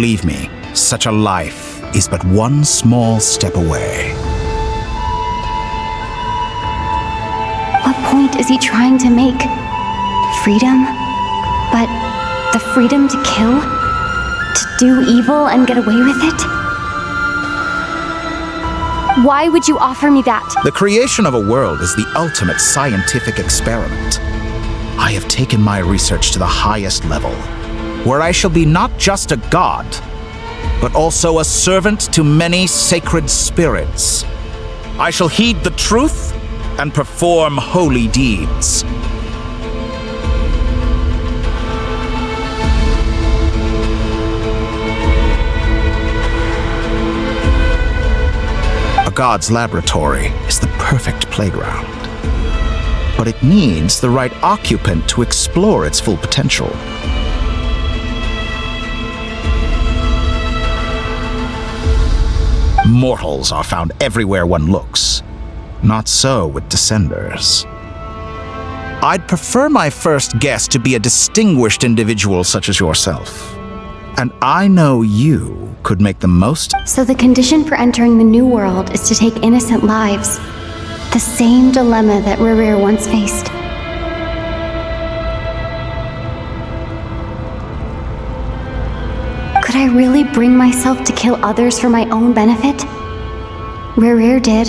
Believe me, such a life is but one small step away. What point is he trying to make? Freedom? But the freedom to kill? To do evil and get away with it? Why would you offer me that? The creation of a world is the ultimate scientific experiment. I have taken my research to the highest level, where I shall be not just a god, but also a servant to many sacred spirits. I shall heed the truth and perform holy deeds. A god's laboratory is the perfect playground, but it needs the right occupant to explore its full potential. Mortals are found everywhere one looks. Not so with Descenders. I'd prefer my first guest to be a distinguished individual such as yourself. And I know you could make the most. So the condition for entering the new world is to take innocent lives. The same dilemma that Rerir once faced. Could I really bring myself to kill others for my own benefit? Rerir did.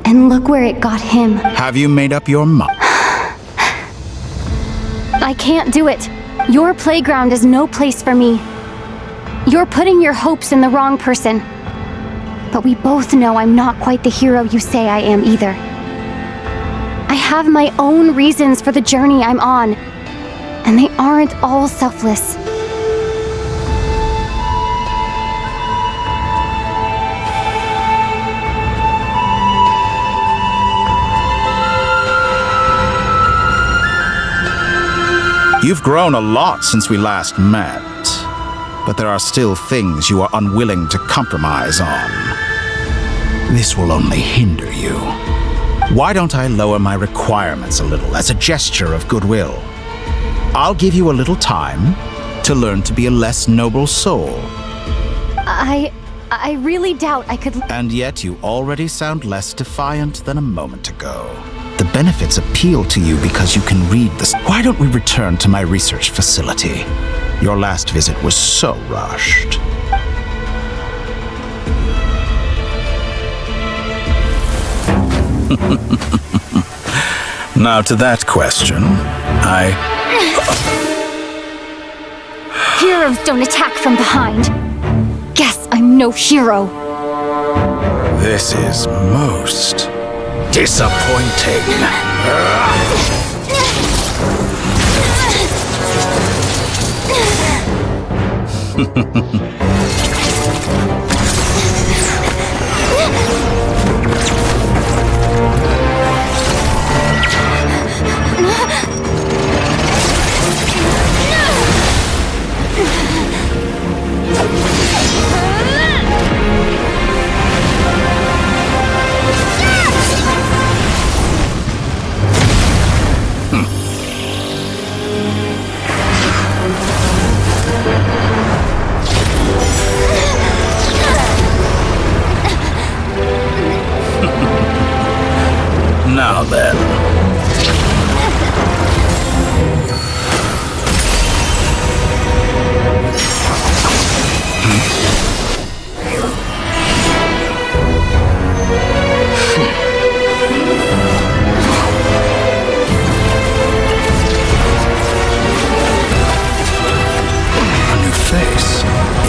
And look where it got him. Have you made up your mind? I can't do it. Your playground is no place for me. You're putting your hopes in the wrong person. But we both know I'm not quite the hero you say I am either. I have my own reasons for the journey I'm on, and they aren't all selfless. You've grown a lot since we last met, but there are still things you are unwilling to compromise on. This will only hinder you. Why don't I lower my requirements a little as a gesture of goodwill? I'll give you a little time to learn to be a less noble soul. I really doubt I could... And yet you already sound less defiant than a moment ago. The benefits appeal to you because you can read this. Why don't we return to my research facility? Your last visit was so rushed. Now to that question, Heroes don't attack from behind. Guess I'm no hero. This is most disappointing. Now then. A new face.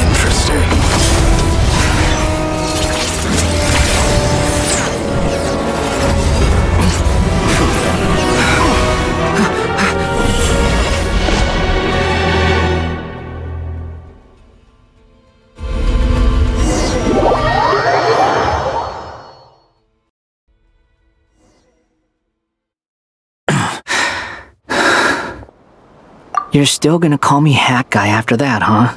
Interesting. You're still gonna call me Hack Guy after that, huh?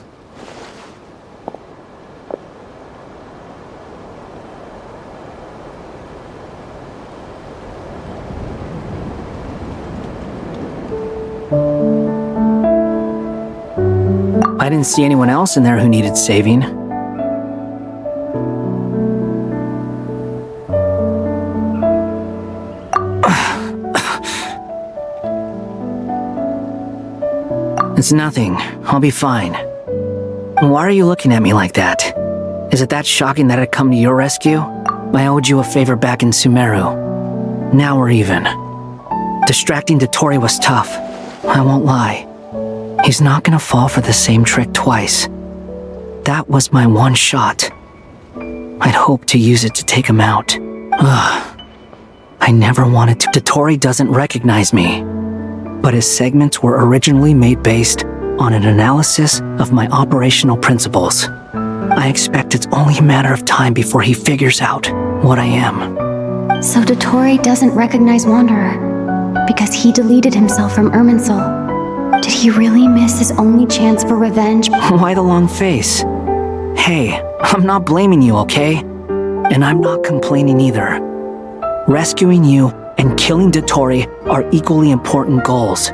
I I didn't see anyone else in there who needed saving. It's nothing. I'll be fine. Why are you looking at me like that? Is it that shocking that I'd come to your rescue? I owed you a favor back in Sumeru. Now we're even. Distracting Dotori was tough. I won't lie. He's not gonna fall for the same trick twice. That was my one shot. I'd hoped to use it to take him out. Ugh. I never wanted to. Dotori doesn't recognize me. But his segments were originally made based on an analysis of my operational principles. I expect it's only a matter of time before he figures out what I am. So Dotori doesn't recognize Wanderer because he deleted himself from Irminsul. Did he really miss his only chance for revenge? Why the long face? Hey, I'm not blaming you, okay? And I'm not complaining either. Rescuing you and killing Dotori are equally important goals.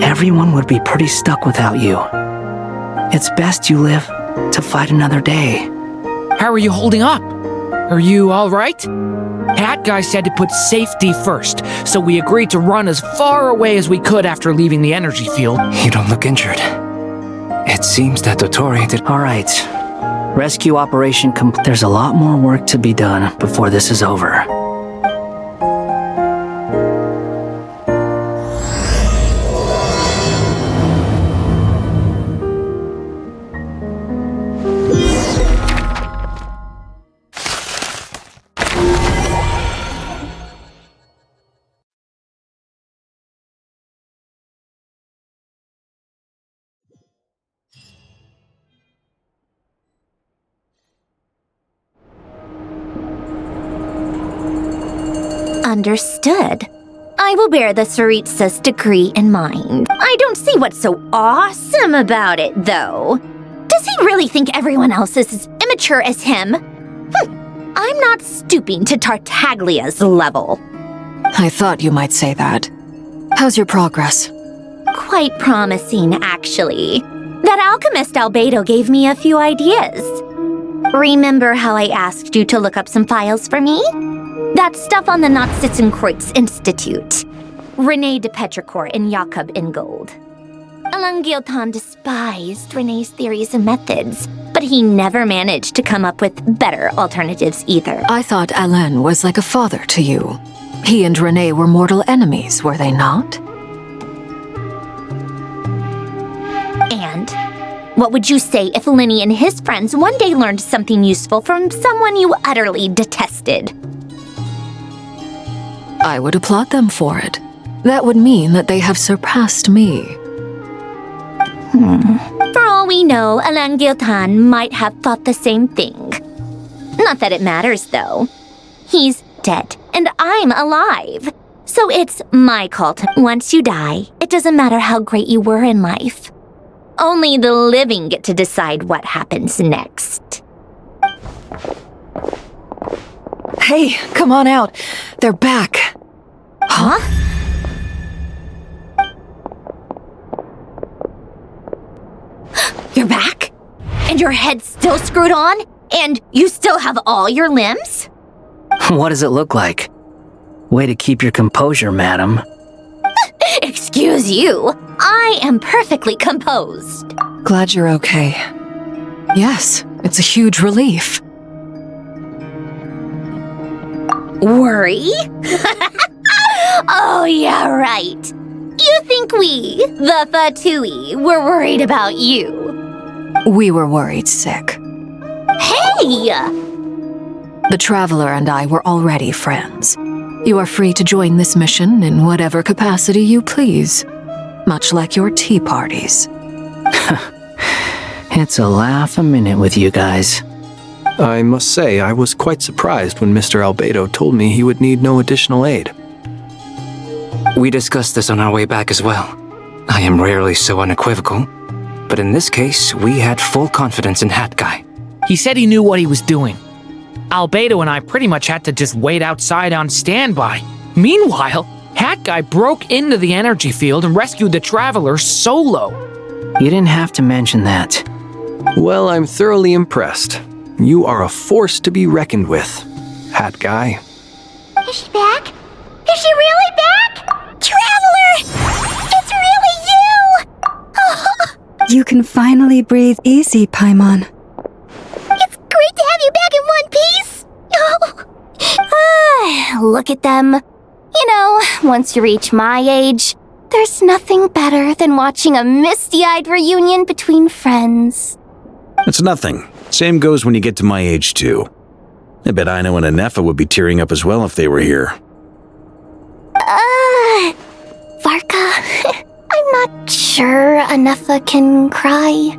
Everyone would be pretty stuck without you. It's best you live to fight another day. How are you holding up? Are you alright? Hat Guy said to put safety first, so we agreed to run as far away as we could after leaving the energy field. You don't look injured. It seems that Dotori did... Alright. Rescue operation complete. There's a lot more work to be done before this is over. Understood. I will bear the Tsaritsa's decree in mind. I don't see what's so awesome about it, though. Does he really think everyone else is as immature as him? I'm not stooping to Tartaglia's level. I thought you might say that. How's your progress? Quite promising, actually. That alchemist Albedo gave me a few ideas. Remember how I asked you to look up some files for me? That stuff on the Nachtschitzenkreuz Institute. René de Petrichor and Jakob Ingold. Alain Guillotin despised René's theories and methods, but he never managed to come up with better alternatives either. I thought Alain was like a father to you. He and René were mortal enemies, were they not? And what would you say if Linny and his friends one day learned something useful from someone you utterly detested? I would applaud them for it. That would mean that they have surpassed me. For all we know, Alain Guillotin might have thought the same thing. Not that it matters, though. He's dead, and I'm alive. So it's my call to... Once you die, it doesn't matter how great you were in life. Only the living get to decide what happens next. Hey, come on out. They're back. Huh? You're back? And your head's still screwed on? And you still have all your limbs? What does it look like? Way to keep your composure, madam. Excuse you. I am perfectly composed. Glad you're okay. Yes, it's a huge relief. Worry? Oh, yeah, right. You think we, the Fatui, were worried about you? We were worried sick. Hey! The Traveler and I were already friends. You are free to join this mission in whatever capacity you please. Much like your tea parties. It's a laugh a minute with you guys. I must say, I was quite surprised when Mr. Albedo told me he would need no additional aid. We discussed this on our way back as well. I am rarely so unequivocal, but in this case, we had full confidence in Hat Guy. He said he knew what he was doing. Albedo and I pretty much had to just wait outside on standby. Meanwhile, Hat Guy broke into the energy field and rescued the Traveler solo. You didn't have to mention that. Well, I'm thoroughly impressed. You are a force to be reckoned with, Hat Guy. Is she back? Is she really back? Traveler! It's really you! You can finally breathe easy, Paimon. It's great to have you back in one piece! Look at them. You know, once you reach my age, there's nothing better than watching a misty-eyed reunion between friends. It's nothing. Same goes when you get to my age, too. I bet Ino and Anefa would be tearing up as well if they were here. Varka, I'm not sure Anefa can cry.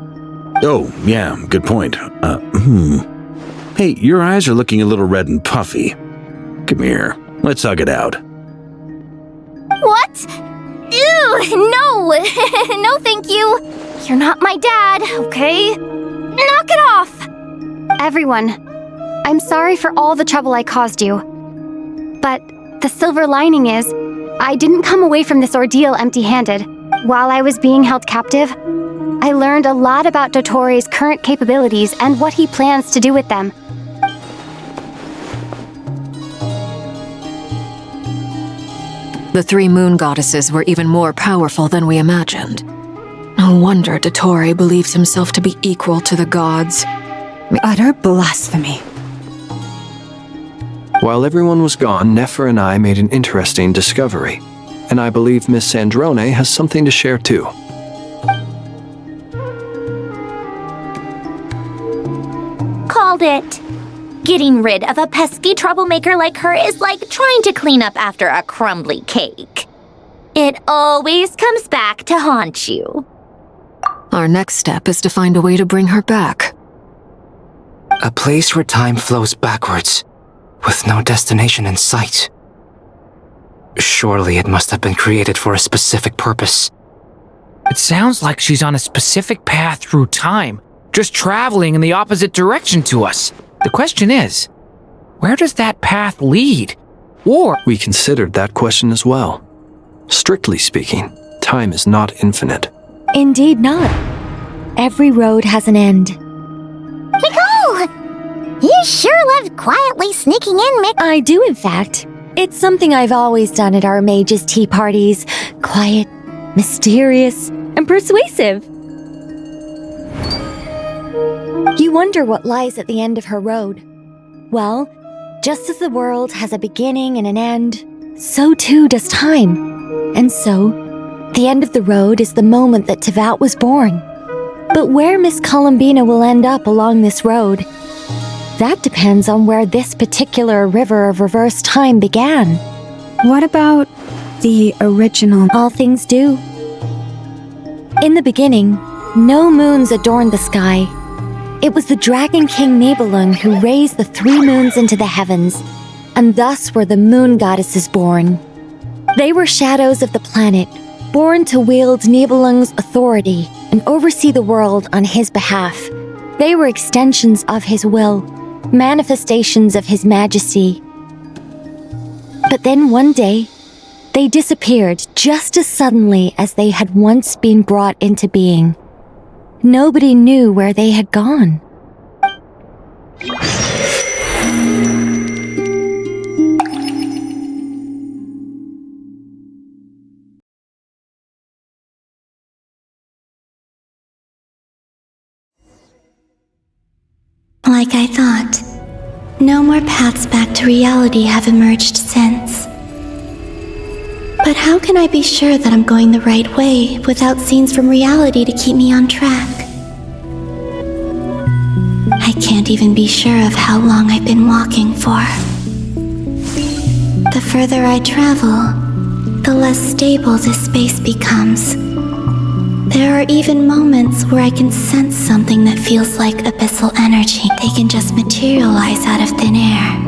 Oh, yeah, good point. Hey, your eyes are looking a little red and puffy. Come here, let's hug it out. What? Ew, no! No, thank you. You're not my dad, okay? Knock it off! Everyone, I'm sorry for all the trouble I caused you. But the silver lining is, I didn't come away from this ordeal empty-handed. While I was being held captive, I learned a lot about Dottoro's current capabilities and what he plans to do with them. The three moon goddesses were even more powerful than we imagined. No wonder Dottore believes himself to be equal to the gods. Utter blasphemy. While everyone was gone, Nefer and I made an interesting discovery. And I believe Miss Sandrone has something to share too. Called it. Getting rid of a pesky troublemaker like her is like trying to clean up after a crumbly cake. It always comes back to haunt you. Our next step is to find a way to bring her back. A place where time flows backwards, with no destination in sight. Surely it must have been created for a specific purpose. It sounds like she's on a specific path through time, just traveling in the opposite direction to us. The question is, where does that path lead? Or We considered that question as well. Strictly speaking, time is not infinite. Indeed not. Every road has an end. Nicole! You sure loved quietly sneaking in, Mick. I do, in fact. It's something I've always done at our mages' tea parties. Quiet, mysterious, and persuasive. You wonder what lies at the end of her road. Well, just as the world has a beginning and an end, so too does time. And so, the end of the road is the moment that Tevat was born. But where Miss Columbina will end up along this road, that depends on where this particular river of reverse time began. What about the original? All things do. In the beginning, no moons adorned the sky. It was the Dragon King Nibelung who raised the three moons into the heavens, and thus were the moon goddesses born. They were shadows of the planet, born to wield Nibelung's authority and oversee the world on his behalf. They were extensions of his will, manifestations of his majesty. But then one day, they disappeared just as suddenly as they had once been brought into being. Nobody knew where they had gone. Like I thought, no more paths back to reality have emerged since. But how can I be sure that I'm going the right way without scenes from reality to keep me on track? I can't even be sure of how long I've been walking for. The further I travel, the less stable this space becomes. There are even moments where I can sense something that feels like abyssal energy. They can just materialize out of thin air.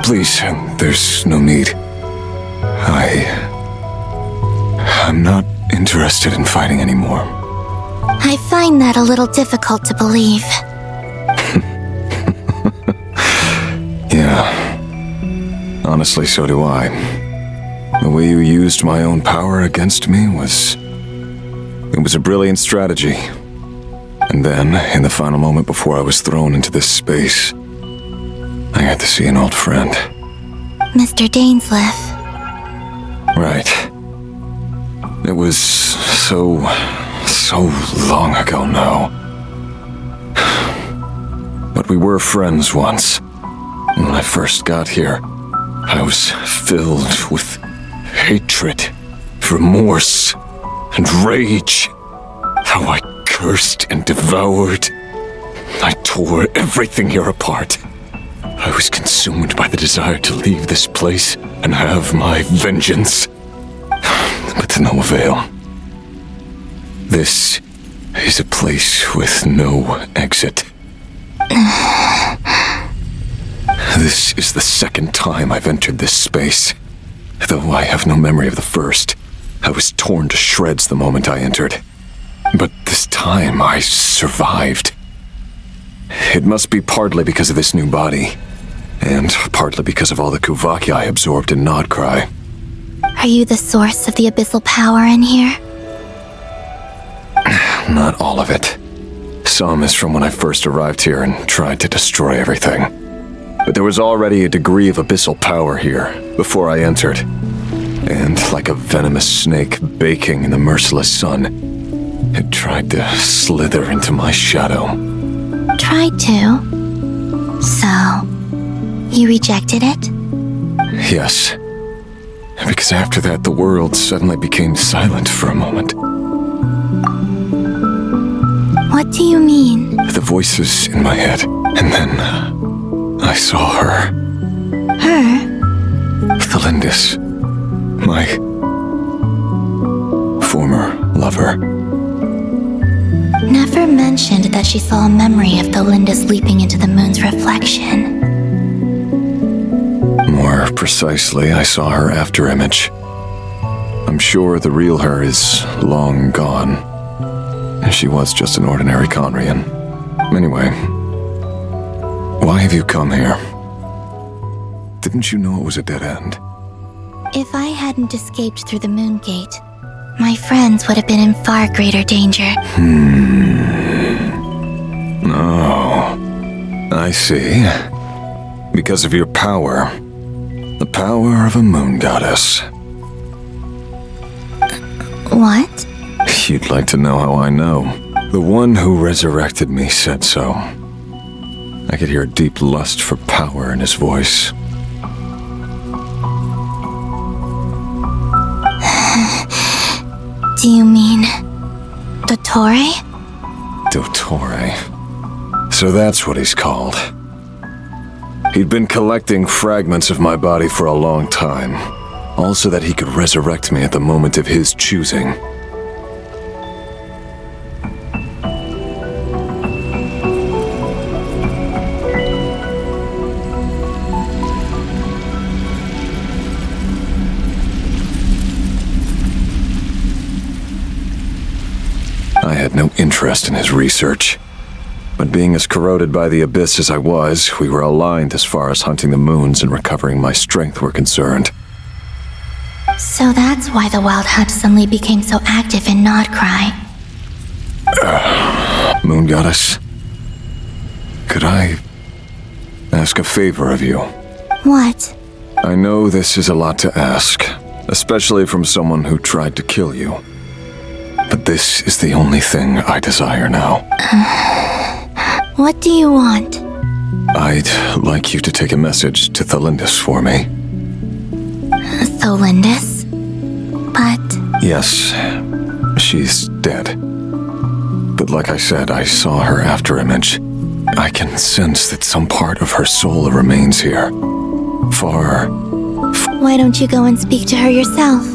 Please, there's no need. I'm not interested in fighting anymore. I find that a little difficult to believe. Yeah. Honestly, so do I. The way you used my own power against me was... It was a brilliant strategy. And then, in the final moment before I was thrown into this space, I got to see an old friend. Mr. Dainsleif. Right. It was so long ago now. But we were friends once. When I first got here, I was filled with hatred, remorse, and rage. How I cursed and devoured. I tore everything here apart. I was consumed by the desire to leave this place and have my vengeance. But to no avail. This is a place with no exit. This is the second time I've entered this space. Though I have no memory of the first. I was torn to shreds the moment I entered. But this time I survived. It must be partly because of this new body. And partly because of all the Kuvaki I absorbed in Nodcry. Are you the source of the abyssal power in here? Not all of it. Some is from when I first arrived here and tried to destroy everything. But there was already a degree of abyssal power here before I entered. And like a venomous snake baking in the merciless sun, it tried to slither into my shadow. Tried to? So, you rejected it? Yes. Because after that, the world suddenly became silent for a moment. What do you mean? The voices in my head. And then, I saw her. Her? Thelindis. My former lover. Never mentioned that she saw a memory of Thelindis leaping into the moon's reflection. More precisely, I saw her afterimage. I'm sure the real her is long gone. She was just an ordinary Conrian. Anyway, why have you come here? Didn't you know it was a dead end? If I hadn't escaped through the moon gate, my friends would have been in far greater danger. Oh, I see. Because of your power. The power of a moon goddess. What? You'd like to know how I know. The one who resurrected me said so. I could hear a deep lust for power in his voice. Do you mean... Dottore? Dottore. So that's what he's called. He'd been collecting fragments of my body for a long time. All so that he could resurrect me at the moment of his choosing. I had no interest in his research. But being as corroded by the abyss as I was, we were aligned as far as hunting the moons and recovering my strength were concerned. So that's why the Wild Hunt suddenly became so active in Nodcry. Moon Goddess? Could I ask a favor of you? What? I know this is a lot to ask, especially from someone who tried to kill you. But this is the only thing I desire now. What do you want? I'd like you to take a message to Thelindis for me. Thelindis? But... Yes, she's dead. But like I said, I saw her afterimage. I can sense that some part of her soul remains here. Far... Why don't you go and speak to her yourself?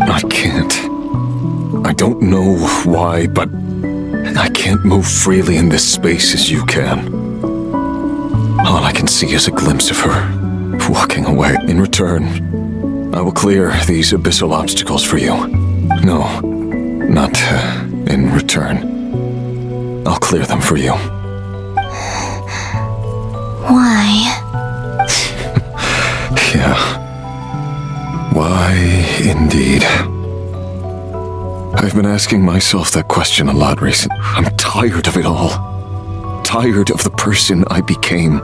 I can't. I don't know why, but I can't move freely in this space as you can. All I can see is a glimpse of her, walking away. In return, I will clear these abyssal obstacles for you. No, not in return. I'll clear them for you. Why? Yeah. Why, indeed. I've been asking myself that question a lot recently. I'm tired of it all. Tired of the person I became.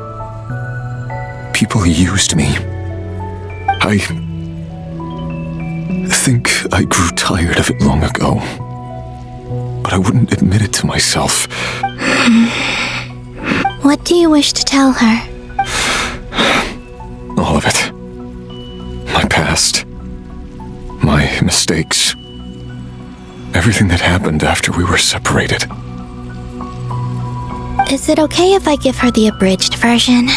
People used me. I think I grew tired of it long ago. But I wouldn't admit it to myself. What do you wish to tell her? All of it. My past. My mistakes. Everything that happened after we were separated. Is it okay if I give her the abridged version?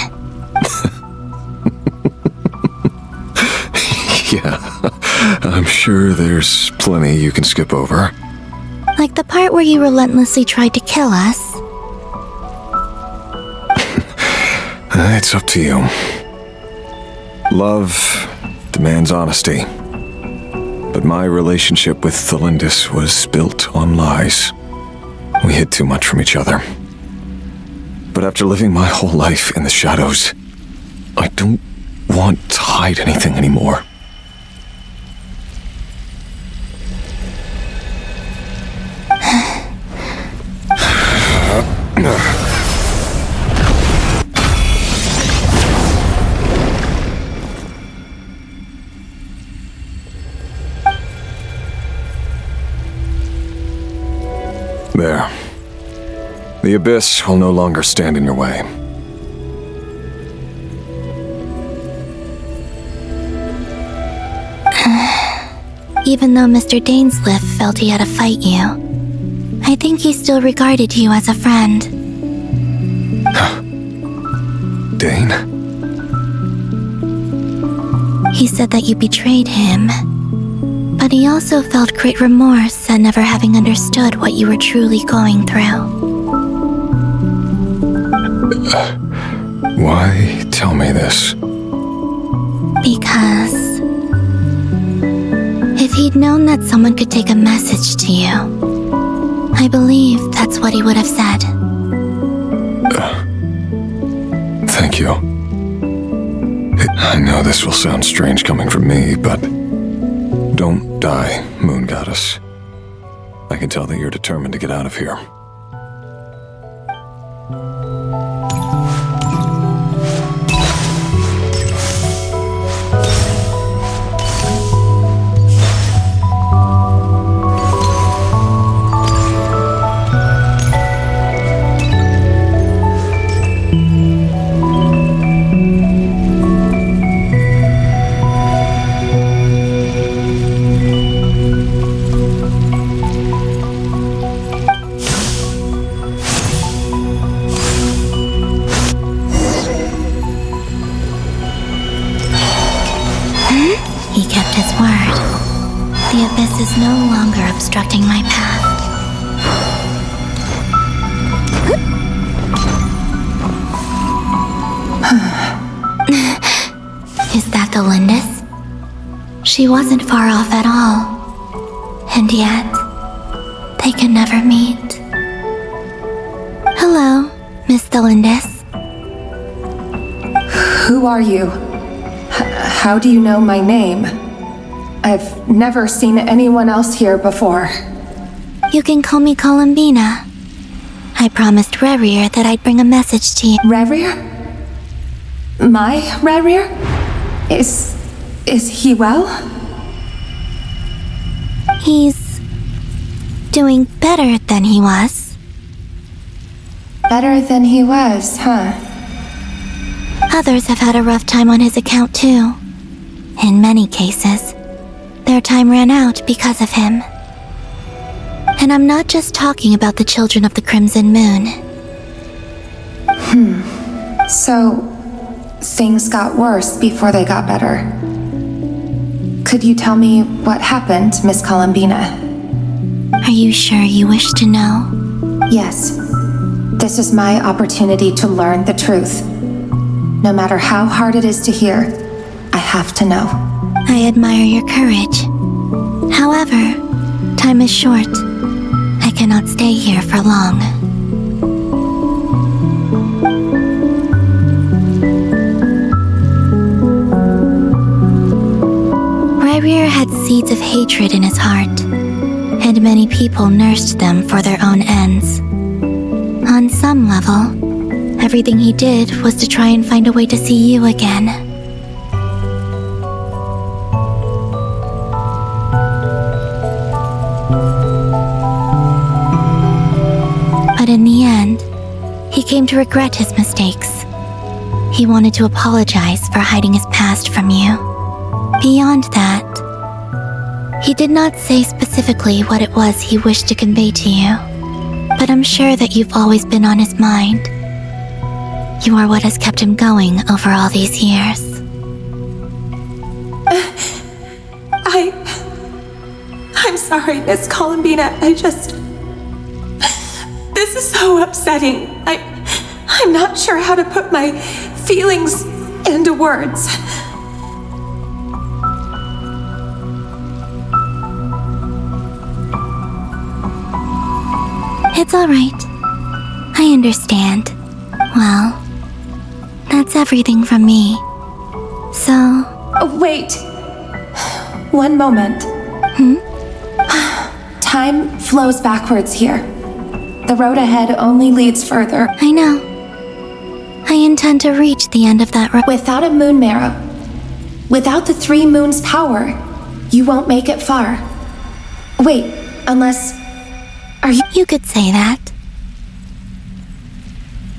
Yeah, I'm sure there's plenty you can skip over. Like the part where you relentlessly tried to kill us? It's up to you. Love demands honesty. But my relationship with Thalindis was built on lies. We hid too much from each other. But after living my whole life in the shadows, I don't want to hide anything anymore. There. The abyss will no longer stand in your way. Even though Mr. Dainsleif felt he had to fight you, I think he still regarded you as a friend. Dane? He said that you betrayed him, but he also felt great remorse at never having understood what you were truly going through. Why tell me this? Because if he'd known that someone could take a message to you, I believe that's what he would have said. Thank you. I know this will sound strange coming from me, but don't die, Moon Goddess. I can tell that you're determined to get out of here. He kept his word. The abyss is no longer obstructing my path. Is that the Lindis? She wasn't far off at all. And yet, they can never meet. Hello, Miss Thalindis. Who are you? How do you know my name? I've never seen anyone else here before. You can call me Columbina. I promised Rerir that I'd bring a message to you. Rerir? My Rerir? Is he well? He's doing better than he was. Better than he was, huh? Others have had a rough time on his account too. In many cases, their time ran out because of him. And I'm not just talking about the children of the Crimson Moon. So, things got worse before they got better. Could you tell me what happened, Miss Columbina? Are you sure you wish to know? Yes. This is my opportunity to learn the truth. No matter how hard it is to hear, I have to know. I admire your courage. However, time is short. I cannot stay here for long. Ryrir had seeds of hatred in his heart, and many people nursed them for their own ends. On some level, everything he did was to try and find a way to see you again. But in the end, he came to regret his mistakes. He wanted to apologize for hiding his past from you. Beyond that, he did not say specifically what it was he wished to convey to you, but I'm sure that you've always been on his mind. You are what has kept him going over all these years. I'm sorry, Miss Columbina. This is so upsetting. I'm not sure how to put my feelings into words. It's all right. I understand. Well, that's everything from me. So... Oh, wait. One moment. Time flows backwards here. The road ahead only leads further. I know. I intend to reach the end of that road. Without a moon marrow, without the 3 moons' power, you won't make it far. Wait, unless... Are you... You could say that.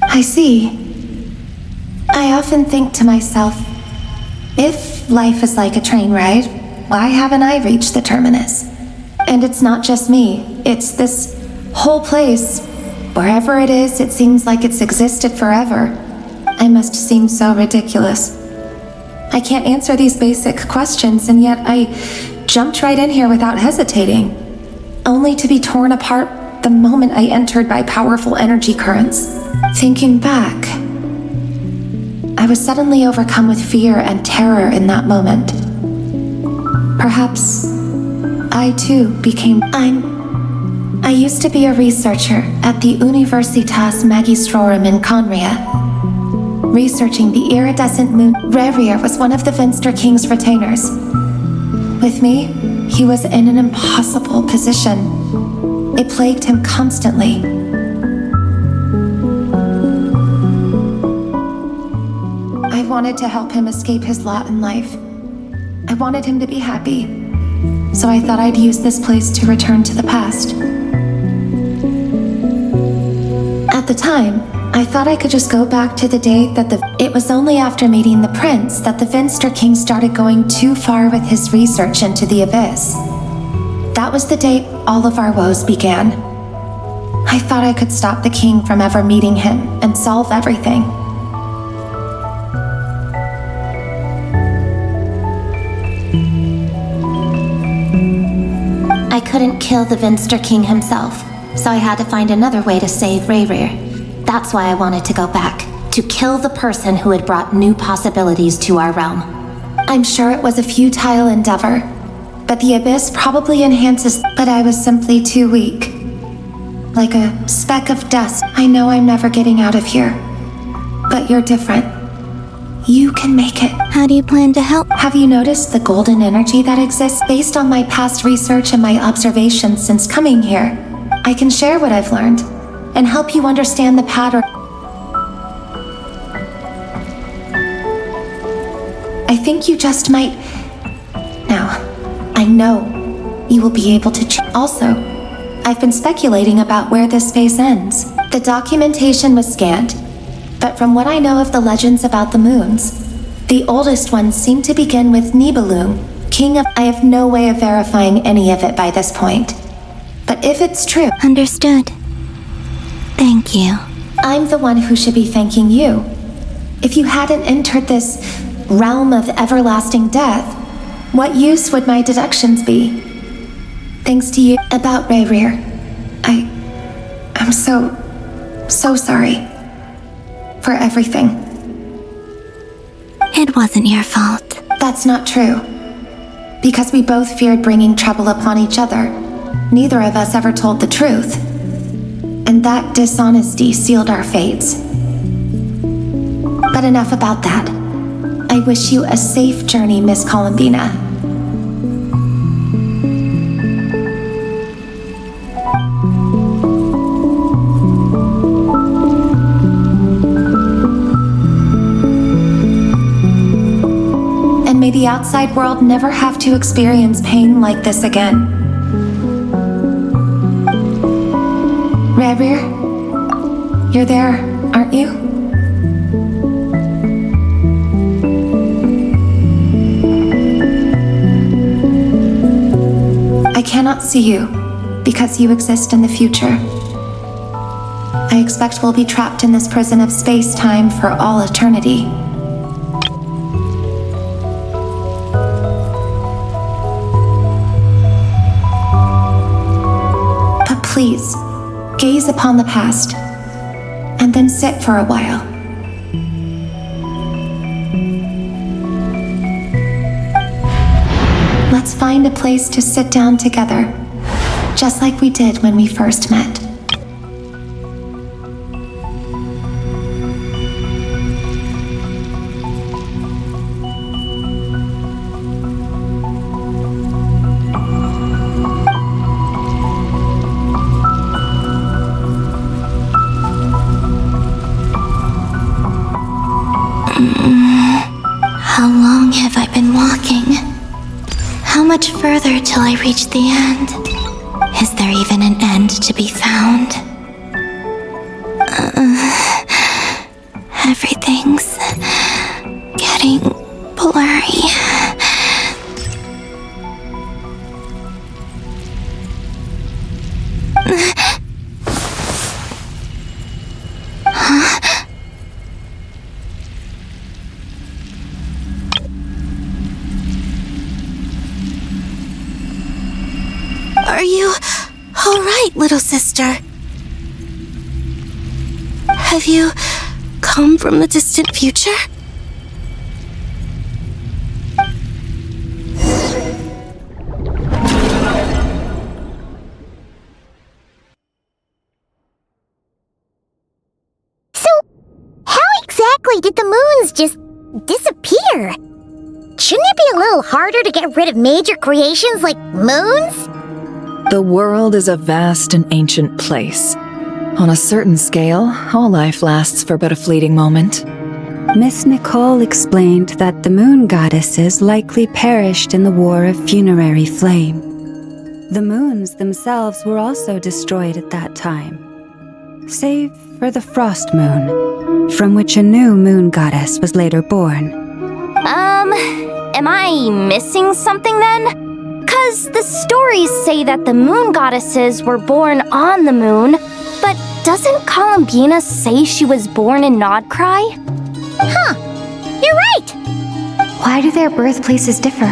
I see. I often think to myself, if life is like a train ride, why haven't I reached the terminus? And it's not just me, it's this whole place. Wherever it is, it seems like it's existed forever. I must seem so ridiculous. I can't answer these basic questions, and yet I jumped right in here without hesitating, only to be torn apart the moment I entered by powerful energy currents. Thinking back, I was suddenly overcome with fear and terror in that moment. Perhaps I too became... I used to be a researcher at the Universitas Magistrorum in Conria, researching the iridescent moon. Ryrir was one of the Finster King's retainers. With me, he was in an impossible position. It plagued him constantly. I wanted to help him escape his lot in life. I wanted him to be happy, so I thought I'd use this place to return to the past. At the time, I thought I could just go back to the day that It was only after meeting the prince that the Finster King started going too far with his research into the abyss. That was the day all of our woes began. I thought I could stop the king from ever meeting him and solve everything. I couldn't kill the Finster King himself, so I had to find another way to save Ryrir. That's why I wanted to go back, to kill the person who had brought new possibilities to our realm. I'm sure it was a futile endeavor, but the abyss probably enhances. But I was simply too weak. Like a speck of dust. I know I'm never getting out of here, but you're different. You can make it. How do you plan to help? Have you noticed the golden energy that exists? Based on my past research and my observations since coming here, I can share what I've learned and help you understand the pattern. I think you just might... Now, I know you will be able to... Also, I've been speculating about where this space ends. The documentation was scanned, but from what I know of the legends about the moons, the oldest ones seem to begin with Nibelung, king of... I have no way of verifying any of it by this point. But if it's true... Understood. Thank you. I'm the one who should be thanking you. If you hadn't entered this realm of everlasting death, what use would my deductions be? Thanks to you. About Ryrir, I'm so sorry for everything. It wasn't your fault. That's not true. Because we both feared bringing trouble upon each other, neither of us ever told the truth. And that dishonesty sealed our fates. But enough about that. I wish you a safe journey, Miss Columbina. And may the outside world never have to experience pain like this again. Reverie, you're there, aren't you? I cannot see you because you exist in the future. I expect we'll be trapped in this prison of space-time for all eternity. But please, gaze upon the past, and then sit for a while. Let's find a place to sit down together, just like we did when we first met. How long have I been walking? How much further till I reach the end? Is there even an end to be found? Everything's getting blurry. Are you all right, little sister? Have you come from the distant future? So, how exactly did the moons just disappear? Shouldn't it be a little harder to get rid of major creations like moons? The world is a vast and ancient place. On a certain scale, all life lasts for but a fleeting moment. Miss Nicole explained that the moon goddesses likely perished in the War of Funerary Flame. The moons themselves were also destroyed at that time, save for the Frost Moon, from which a new moon goddess was later born. Am I missing something then? 'Cause the stories say that the moon goddesses were born on the moon, but doesn't Columbina say she was born in Nodcry? Huh, you're right! Why do their birthplaces differ?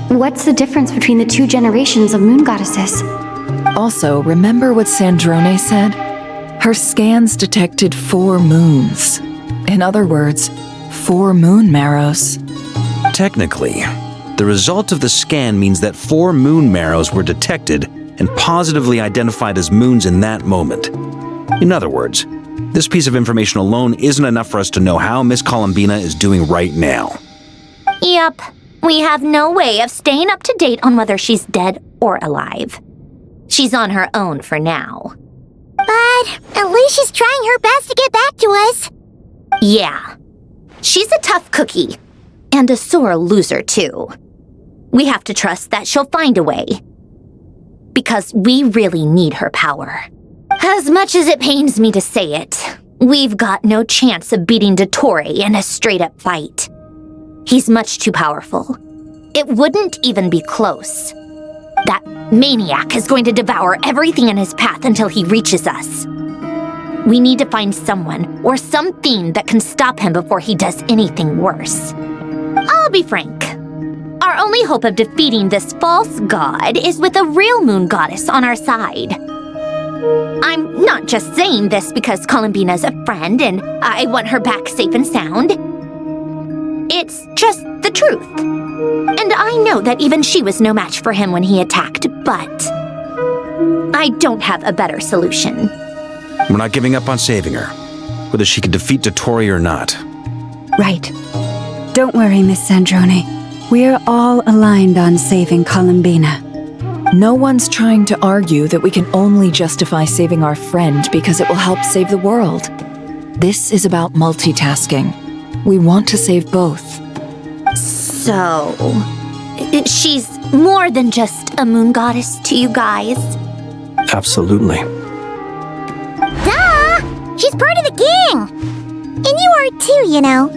What's the difference between the two generations of moon goddesses? Also, remember what Sandrone said? Her scans detected 4 moons. In other words, 4 moon marrows. Technically, the result of the scan means that 4 moon marrows were detected and positively identified as moons in that moment. In other words, this piece of information alone isn't enough for us to know how Miss Columbina is doing right now. Yep, we have no way of staying up to date on whether she's dead or alive. She's on her own for now. But at least she's trying her best to get back to us. Yeah, she's a tough cookie, and a sore loser too. We have to trust that she'll find a way. Because we really need her power. As much as it pains me to say it, we've got no chance of beating Dottore in a straight-up fight. He's much too powerful. It wouldn't even be close. That maniac is going to devour everything in his path until he reaches us. We need to find someone or something that can stop him before he does anything worse. I'll be frank. Our only hope of defeating this false god is with a real moon goddess on our side. I'm not just saying this because Columbina's a friend and I want her back safe and sound. It's just the truth. And I know that even she was no match for him when he attacked, but I don't have a better solution. We're not giving up on saving her, whether she can defeat Dottore or not. Right. Don't worry, Miss Sandrone. We are all aligned on saving Columbina. No one's trying to argue that we can only justify saving our friend because it will help save the world. This is about multitasking. We want to save both. So, she's more than just a moon goddess to you guys? Absolutely. Duh! She's part of the gang! And you are too, you know.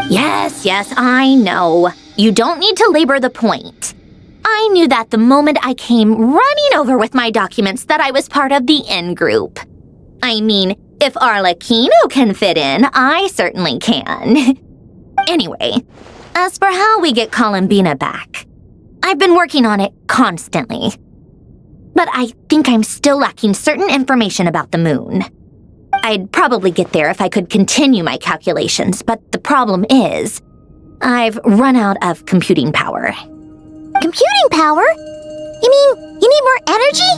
Yes, I know. You don't need to labor the point. I knew that the moment I came running over with my documents that I was part of the in-group. I mean, if Arlecchino can fit in, I certainly can. Anyway, as for how we get Columbina back, I've been working on it constantly. But I think I'm still lacking certain information about the moon. I'd probably get there if I could continue my calculations, but the problem is, I've run out of computing power. Computing power? You mean you need more energy?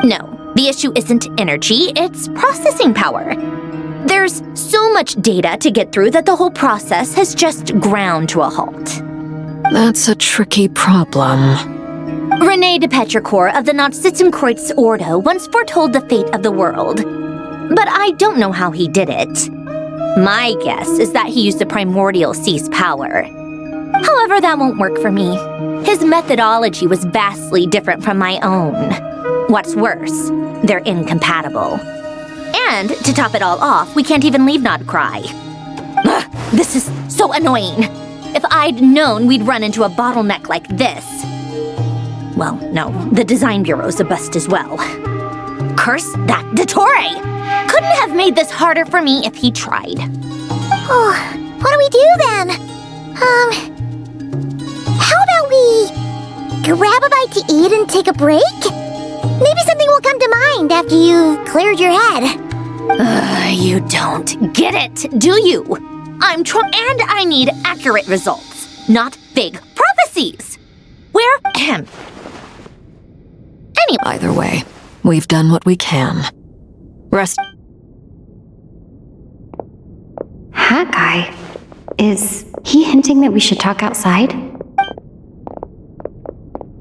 No, the issue isn't energy, it's processing power. There's so much data to get through that the whole process has just ground to a halt. That's a tricky problem. René de Petrichor of the Nazissenkreuz Ordo once foretold the fate of the world. But I don't know how he did it. My guess is that he used the primordial sea's power. However, that won't work for me. His methodology was vastly different from my own. What's worse, they're incompatible. And, to top it all off, we can't even leave Nodcry. Ugh, this is so annoying. If I'd known we'd run into a bottleneck like this. Well, no, the design bureau's a bust as well. Curse that Dottore! Couldn't have made this harder for me if he tried. Oh, what do we do then? How about we grab a bite to eat and take a break? Maybe something will come to mind after you've cleared your head. You don't get it, do you? And I need accurate results, not vague prophecies. Anyway. Either way, we've done what we can. Rest. Hat guy? Is he hinting that we should talk outside?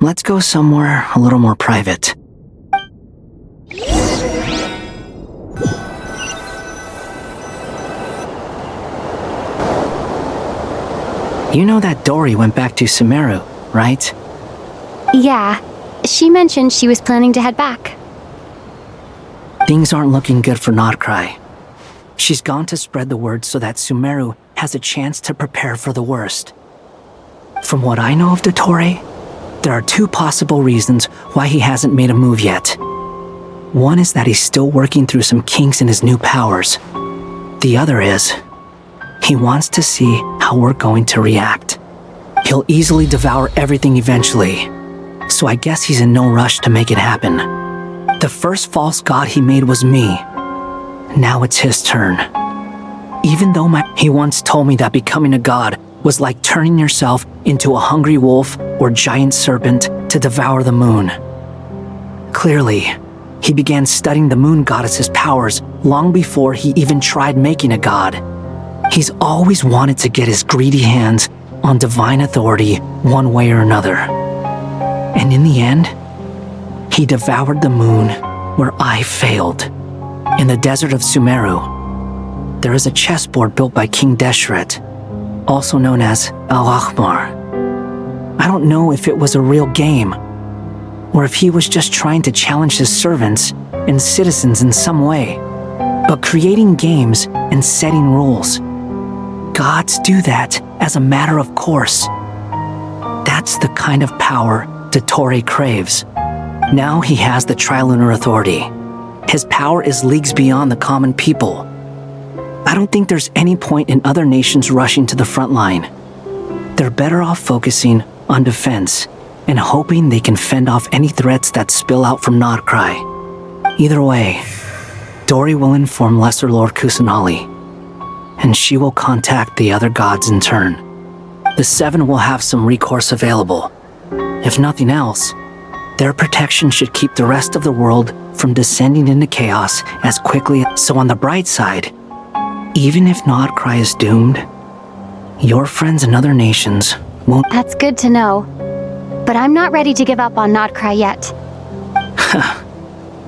Let's go somewhere a little more private. You know that Dory went back to Sumeru, right? Yeah. She mentioned she was planning to head back. Things aren't looking good for Nodcry. She's gone to spread the word so that Sumeru has a chance to prepare for the worst. From what I know of Dottore, there are two possible reasons why he hasn't made a move yet. One is that he's still working through some kinks in his new powers. The other is, he wants to see how we're going to react. He'll easily devour everything eventually, so I guess he's in no rush to make it happen. The first false god he made was me. Now it's his turn. Even though he once told me that becoming a god was like turning yourself into a hungry wolf or giant serpent to devour the moon. Clearly, he began studying the moon goddess's powers long before he even tried making a god. He's always wanted to get his greedy hands on divine authority one way or another. And in the end, he devoured the moon where I failed. In the desert of Sumeru, there is a chessboard built by King Deshret, also known as Al-Ahmar. I don't know if it was a real game, or if he was just trying to challenge his servants and citizens in some way. But creating games and setting rules, gods do that as a matter of course. That's the kind of power Dottore craves. Now he has the Trilunar Authority. His power is leagues beyond the common people. I don't think there's any point in other nations rushing to the front line. They're better off focusing on defense and hoping they can fend off any threats that spill out from Nodcry. Either way, Dory will inform Lesser Lord Kusanali. and she will contact the other gods in turn. The Seven will have some recourse available. If nothing else, their protection should keep the rest of the world from descending into chaos as quickly. So on the bright side, even if Nodcry is doomed, your friends in other nations won't. That's good to know. But I'm not ready to give up on Nodcry yet.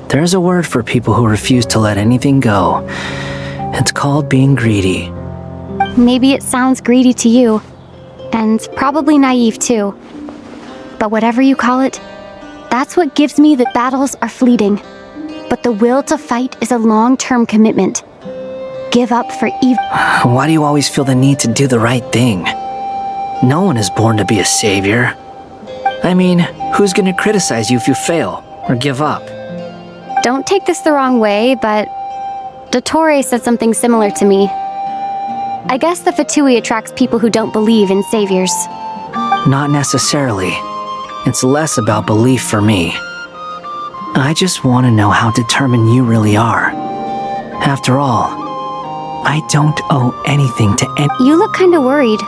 There's a word for people who refuse to let anything go. It's called being greedy. Maybe it sounds greedy to you, and probably naive too. But whatever you call it, that's what gives me that battles are fleeting. But the will to fight is a long-term commitment. Give up for evil. Why do you always feel the need to do the right thing? No one is born to be a savior. I mean, who's gonna criticize you if you fail or give up? Don't take this the wrong way, but Dottore said something similar to me. I guess the Fatui attracts people who don't believe in saviors. Not necessarily. It's less about belief for me. I just want to know how determined you really are. After all, I don't owe anything to any. You look kinda worried.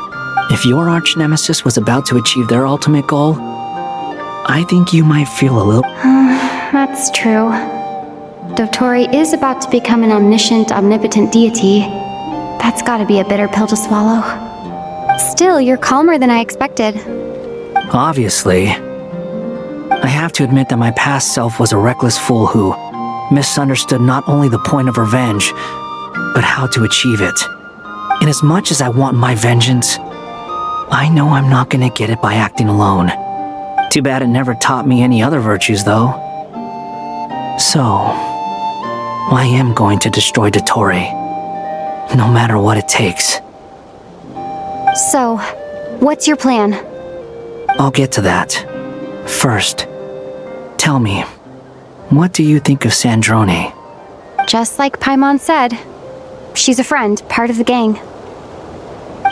If your arch nemesis was about to achieve their ultimate goal, I think you might feel a little. That's true. Dottore is about to become an omniscient, omnipotent deity. That's gotta be a bitter pill to swallow. Still, you're calmer than I expected. Obviously. I have to admit that my past self was a reckless fool who misunderstood not only the point of revenge, but how to achieve it. And as much as I want my vengeance, I know I'm not gonna get it by acting alone. Too bad it never taught me any other virtues, though. So, I am going to destroy Dottore, no matter what it takes. So, what's your plan? I'll get to that. First, tell me, what do you think of Sandrone? Just like Paimon said, she's a friend, part of the gang.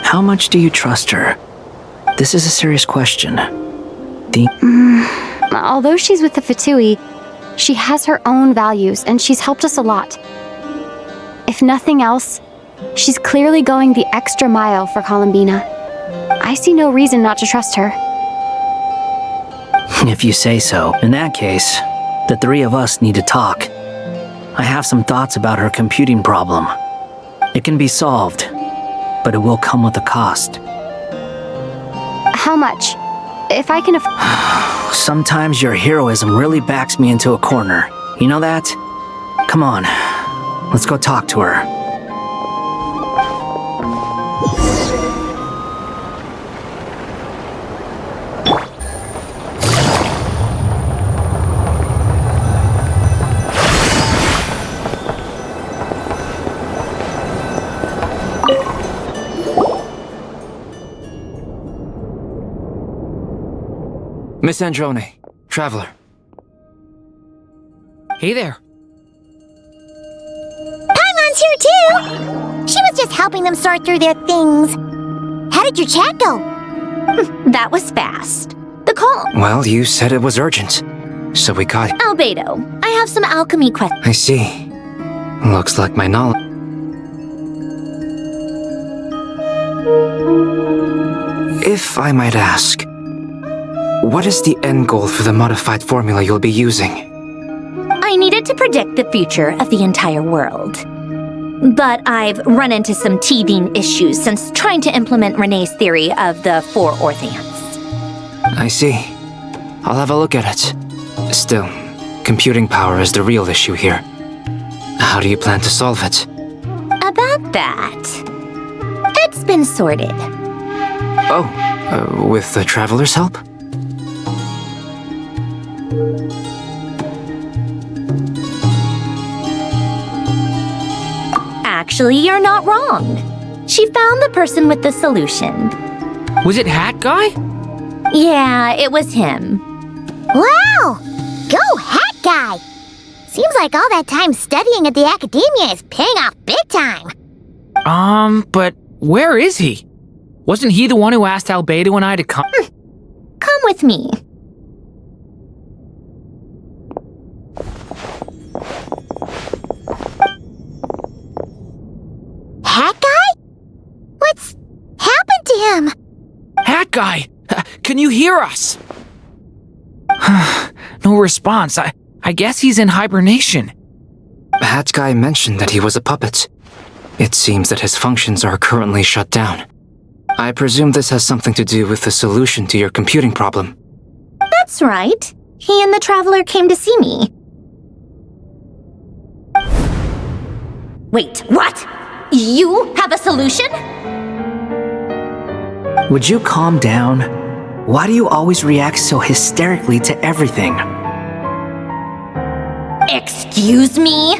How much do you trust her? This is a serious question. Although she's with the Fatui, she has her own values and she's helped us a lot. If nothing else, she's clearly going the extra mile for Columbina. I see no reason not to trust her. If you say so. In that case, the three of us need to talk. I have some thoughts about her computing problem. It can be solved, but it will come with a cost. How much? If I can Sometimes your heroism really backs me into a corner. You know that? Come on, let's go talk to her. Miss Androne, Traveler. Hey there. Paimon's here too! She was just helping them sort through their things. How did your chat go? That was fast. The call. Well, you said it was urgent, so we got. Albedo, I have some alchemy questions. I see. Looks like my knowledge. If I might ask, what is the end goal for the modified formula you'll be using? I needed to predict the future of the entire world. But I've run into some teething issues since trying to implement Renee's theory of the four Orthants. I see. I'll have a look at it. Still, computing power is the real issue here. How do you plan to solve it? About that, it's been sorted. Oh, with the Traveler's help? Actually, you're not wrong. She found the person with the solution. Was it Hat Guy? Yeah, it was him. Wow! Go Hat Guy! Seems like all that time studying at the academia is paying off big time. But where is he? Wasn't he the one who asked Albedo and I to come? Come with me. Hat Guy? Hat Guy! Can you hear us? No response. I guess he's in hibernation. Hat Guy mentioned that he was a puppet. It seems that his functions are currently shut down. I presume this has something to do with the solution to your computing problem. That's right. He and the Traveler came to see me. Wait, what? You have a solution? Would you calm down? Why do you always react so hysterically to everything? Excuse me?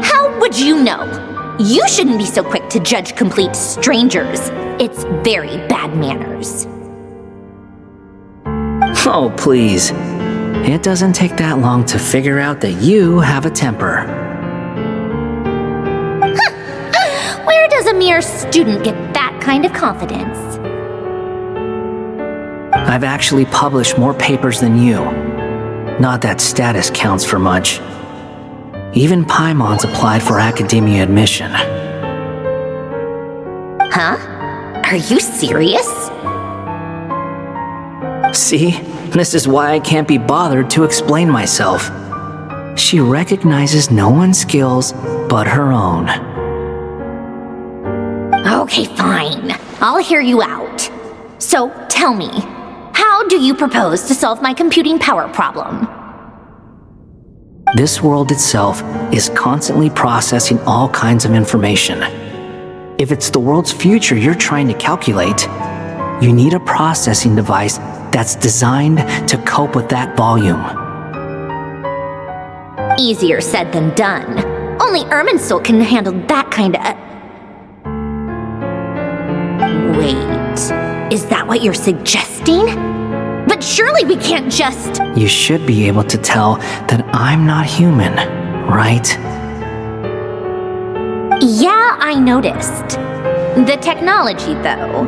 How would you know? You shouldn't be so quick to judge complete strangers. It's very bad manners. Oh, please. It doesn't take that long to figure out that you have a temper. Where does a mere student get that kind of confidence? I've actually published more papers than you. Not that status counts for much. Even Paimon's applied for academia admission. Huh? Are you serious? See? This is why I can't be bothered to explain myself. She recognizes no one's skills but her own. Okay, fine. I'll hear you out. So, tell me, how do you propose to solve my computing power problem? This world itself is constantly processing all kinds of information. If it's the world's future you're trying to calculate, you need a processing device that's designed to cope with that volume. Easier said than done. Only Irminsul can handle that kind of... Wait, is that what you're suggesting? But surely we can't just... You should be able to tell that I'm not human, right? Yeah, I noticed. The technology, though,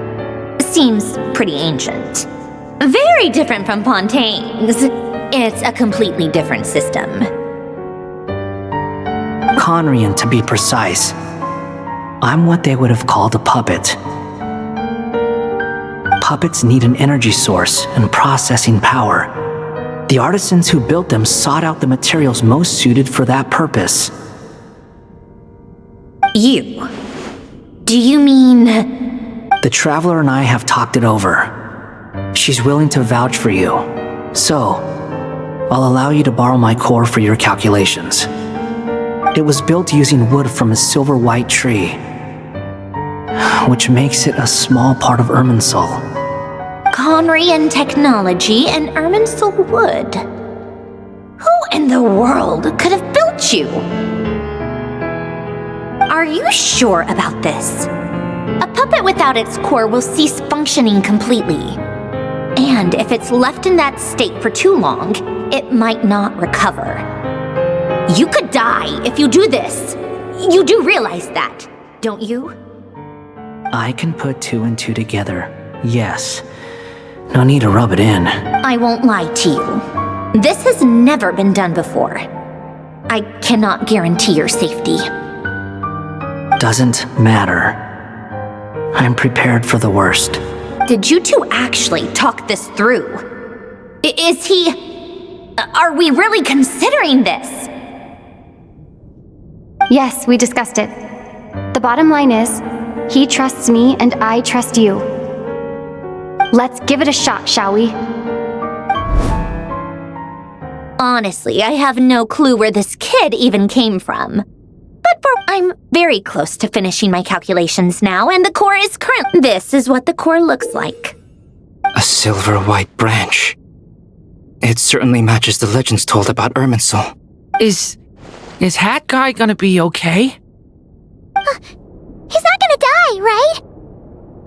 seems pretty ancient. Very different from Pontaine's. It's a completely different system. Conrian, to be precise. I'm what they would have called a puppet. Puppets need an energy source and processing power. The artisans who built them sought out the materials most suited for that purpose. You? Do you mean... The Traveler and I have talked it over. She's willing to vouch for you. So, I'll allow you to borrow my core for your calculations. It was built using wood from a silver-white tree, which makes it a small part of Irminsul. Conrian technology and Irminsul wood. Who in the world could have built you? Are you sure about this? A puppet without its core will cease functioning completely. And if it's left in that state for too long, it might not recover. You could die if you do this. You do realize that, don't you? I can put two and two together, yes. No need to rub it in. I won't lie to you. This has never been done before. I cannot guarantee your safety. Doesn't matter. I'm prepared for the worst. Did you two actually talk this through? Is he... Are we really considering this? Yes, we discussed it. The bottom line is, he trusts me and I trust you. Let's give it a shot, shall we? Honestly, I have no clue where this kid even came from. But I'm very close to finishing my calculations now, and the core is current. This is what the core looks like. A silver-white branch. It certainly matches the legends told about Irminsul. Is Hat Guy gonna be okay? He's not gonna die, right?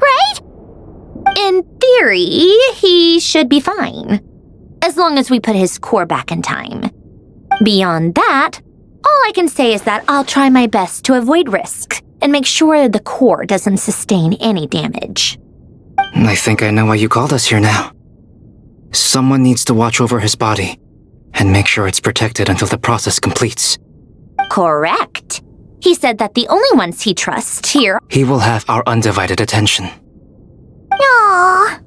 Right? In theory, he should be fine. As long as we put his core back in time. Beyond that, all I can say is that I'll try my best to avoid risk and make sure the core doesn't sustain any damage. I think I know why you called us here now. Someone needs to watch over his body and make sure it's protected until the process completes. Correct. He said that the only ones he trusts here... He will have our undivided attention. Aww,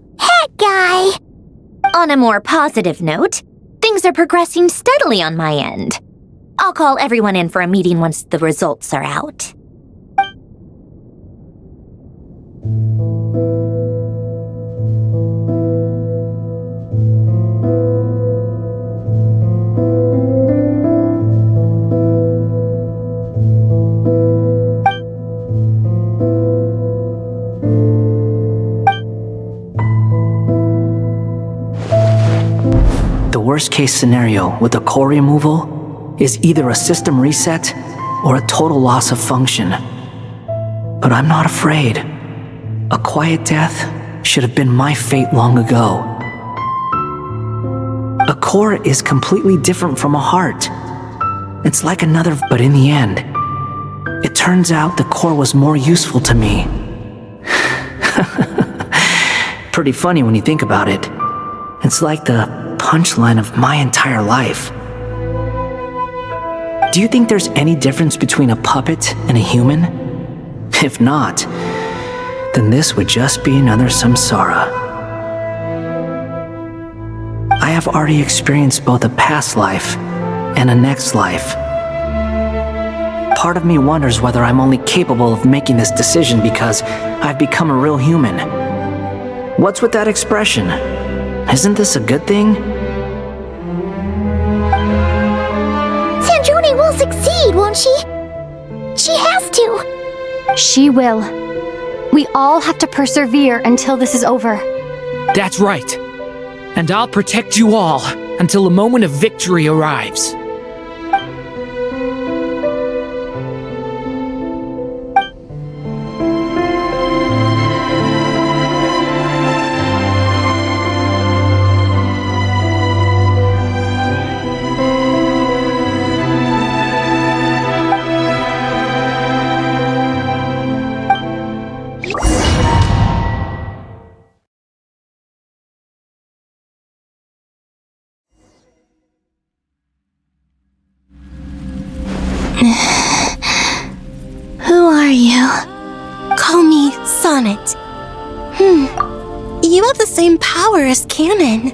that guy? On a more positive note, things are progressing steadily on my end. I'll call everyone in for a meeting once the results are out. The worst case scenario with the core removal is either a system reset or a total loss of function. But I'm not afraid. A quiet death should have been my fate long ago. A core is completely different from a heart. It's like another, but in the end, it turns out the core was more useful to me. Pretty funny when you think about it. It's like the punchline of my entire life. Do you think there's any difference between a puppet and a human? If not, then this would just be another samsara. I have already experienced both a past life and a next life. Part of me wonders whether I'm only capable of making this decision because I've become a real human. What's with that expression? Isn't this a good thing? Sanjoni will succeed, won't she? She has to. She will. We all have to persevere until this is over. That's right. And I'll protect you all until the moment of victory arrives. Who are you? Call me Sonnet. You have the same power as Canon.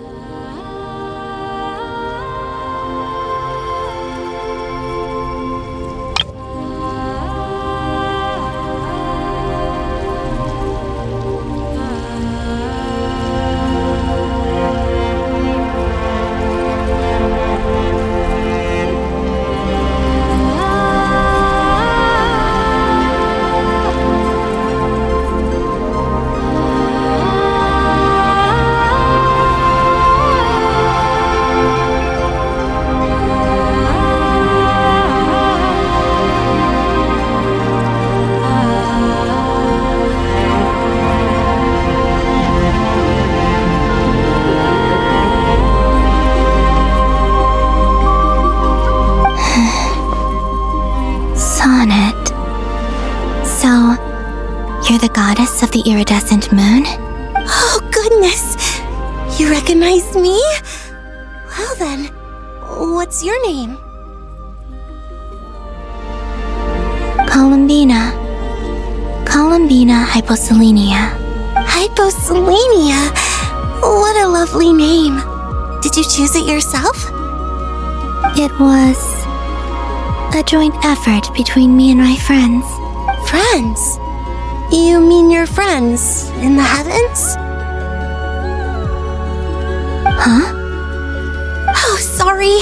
The goddess of the iridescent moon? Oh, goodness! You recognize me? Well then, what's your name? Columbina. Columbina Hyposelenia. Hyposelenia? What a lovely name. Did you choose it yourself? It was a joint effort between me and my friends. Friends? You mean your friends in the heavens? Huh? Oh, sorry.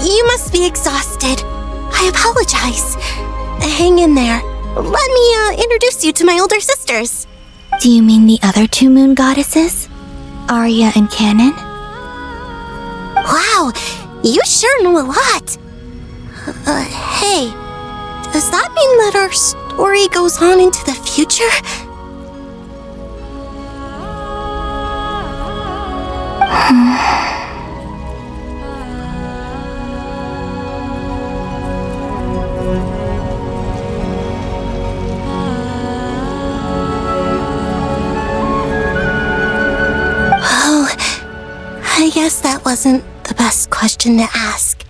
You must be exhausted. I apologize. Hang in there. Let me introduce you to my older sisters. Do you mean the other two moon goddesses? Arya and Canon? Wow, you sure know a lot. Hey, does that mean that our story goes on into the future? Oh, I guess that wasn't the best question to ask.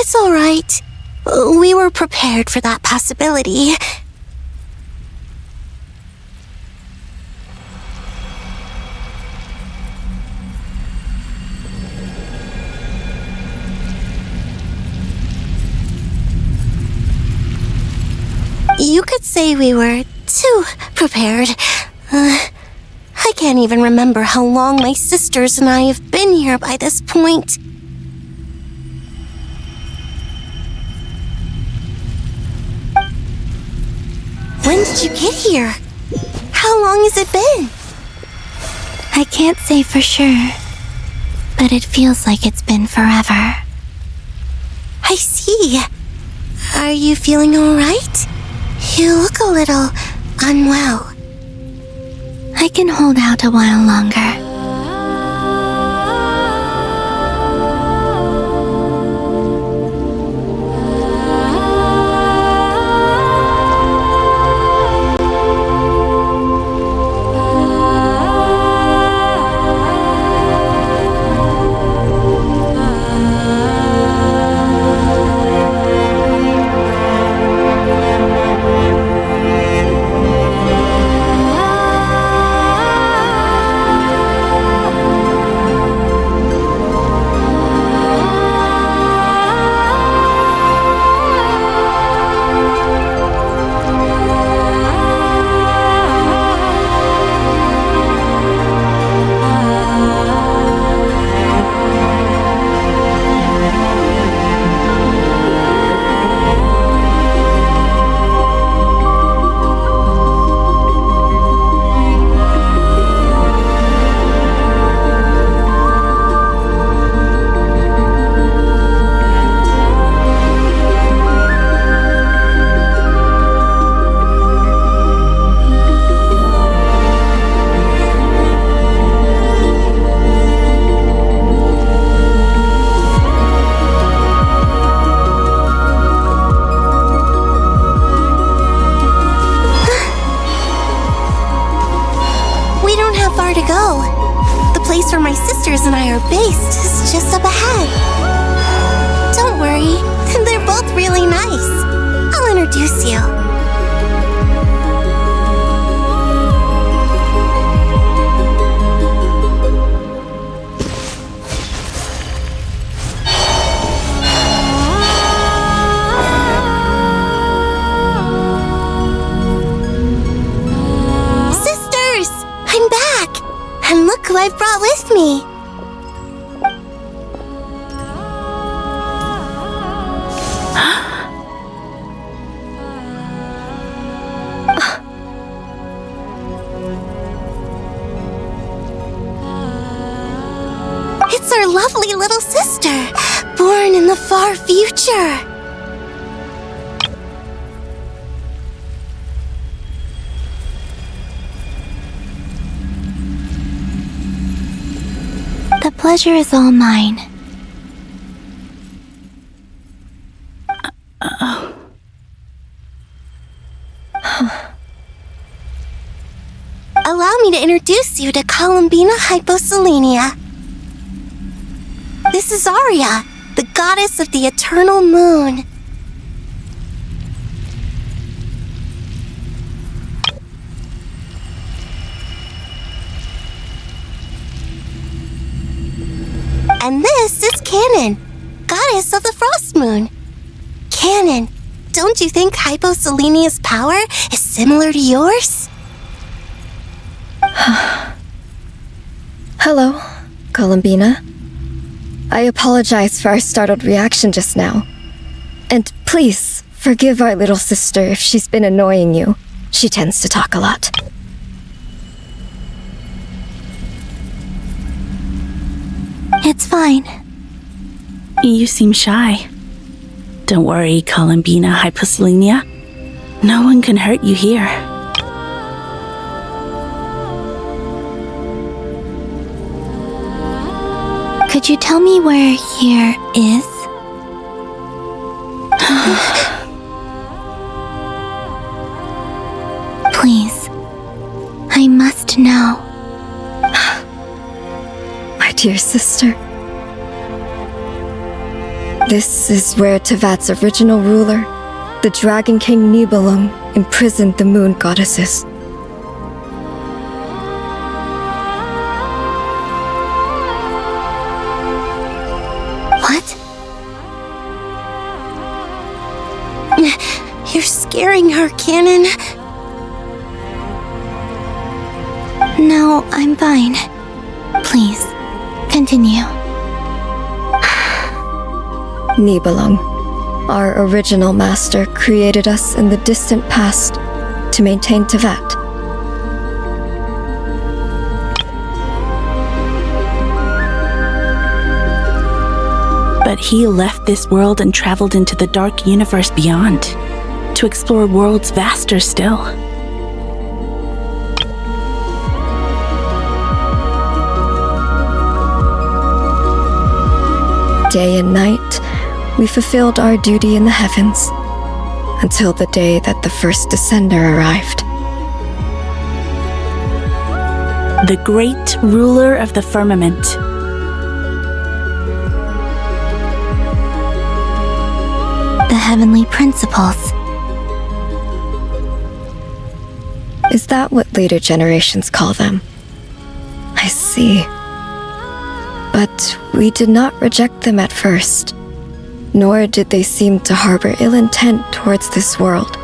It's all right. We were prepared for that possibility. You could say we were too prepared. I can't even remember how long my sisters and I have been here by this point. When did you get here? How long has it been? I can't say for sure, but it feels like it's been forever. I see. Are you feeling all right? You look a little unwell. I can hold out a while longer. Where my sisters and I are based is just up ahead. Don't worry, they're both really nice. I'll introduce you. Sisters! I'm back! And look who I brought with me! It's our lovely little sister, born in the far future. The pleasure is all mine. Allow me to introduce you to Columbina Hyposelenia. This is Aria, the goddess of the eternal moon. And this is Canon, goddess of the frost moon. Canon, don't you think Hyposelenia's power is similar to yours? Hello, Columbina. I apologize for our startled reaction just now. And please, forgive our little sister if she's been annoying you. She tends to talk a lot. It's fine. You seem shy. Don't worry, Columbina Hyposelenia. No one can hurt you here. Could you tell me where here is? Please. I must know. My dear sister. This is where Tevat's original ruler, the Dragon King Nibelung, imprisoned the moon goddesses. What? You're scaring her, Canon. No, I'm fine. Please, continue. Nibelung, our original master, created us in the distant past to maintain Tevat. But he left this world and traveled into the dark universe beyond, to explore worlds vaster still. Day and night, we fulfilled our duty in the heavens, until the day that the first descender arrived. The great ruler of the firmament. The heavenly principles. Is that what later generations call them? I see. But we did not reject them at first, nor did they seem to harbor ill intent towards this world.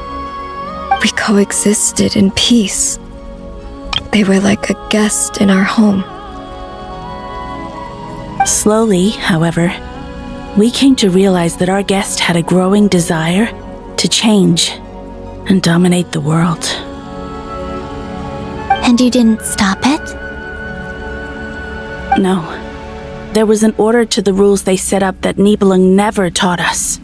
We coexisted in peace. They were like a guest in our home. Slowly, however, we came to realize that our guest had a growing desire to change and dominate the world. And you didn't stop it? No. There was an order to the rules they set up that Nibelung never taught us.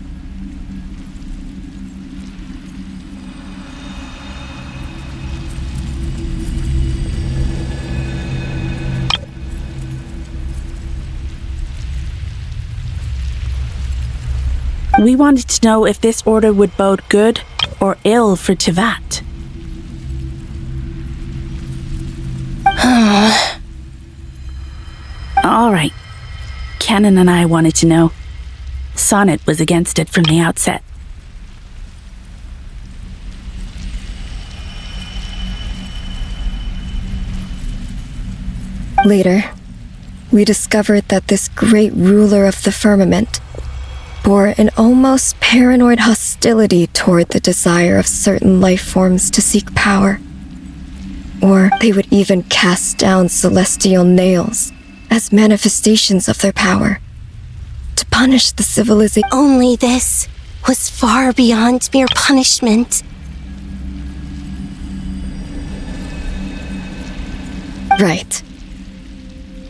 We wanted to know if this order would bode good or ill for Tevat. All right. Canon and I wanted to know. Sonnet was against it from the outset. Later, we discovered that this great ruler of the firmament bore an almost paranoid hostility toward the desire of certain life forms to seek power. Or they would even cast down celestial nails as manifestations of their power, to punish the civilization. Only this was far beyond mere punishment. Right.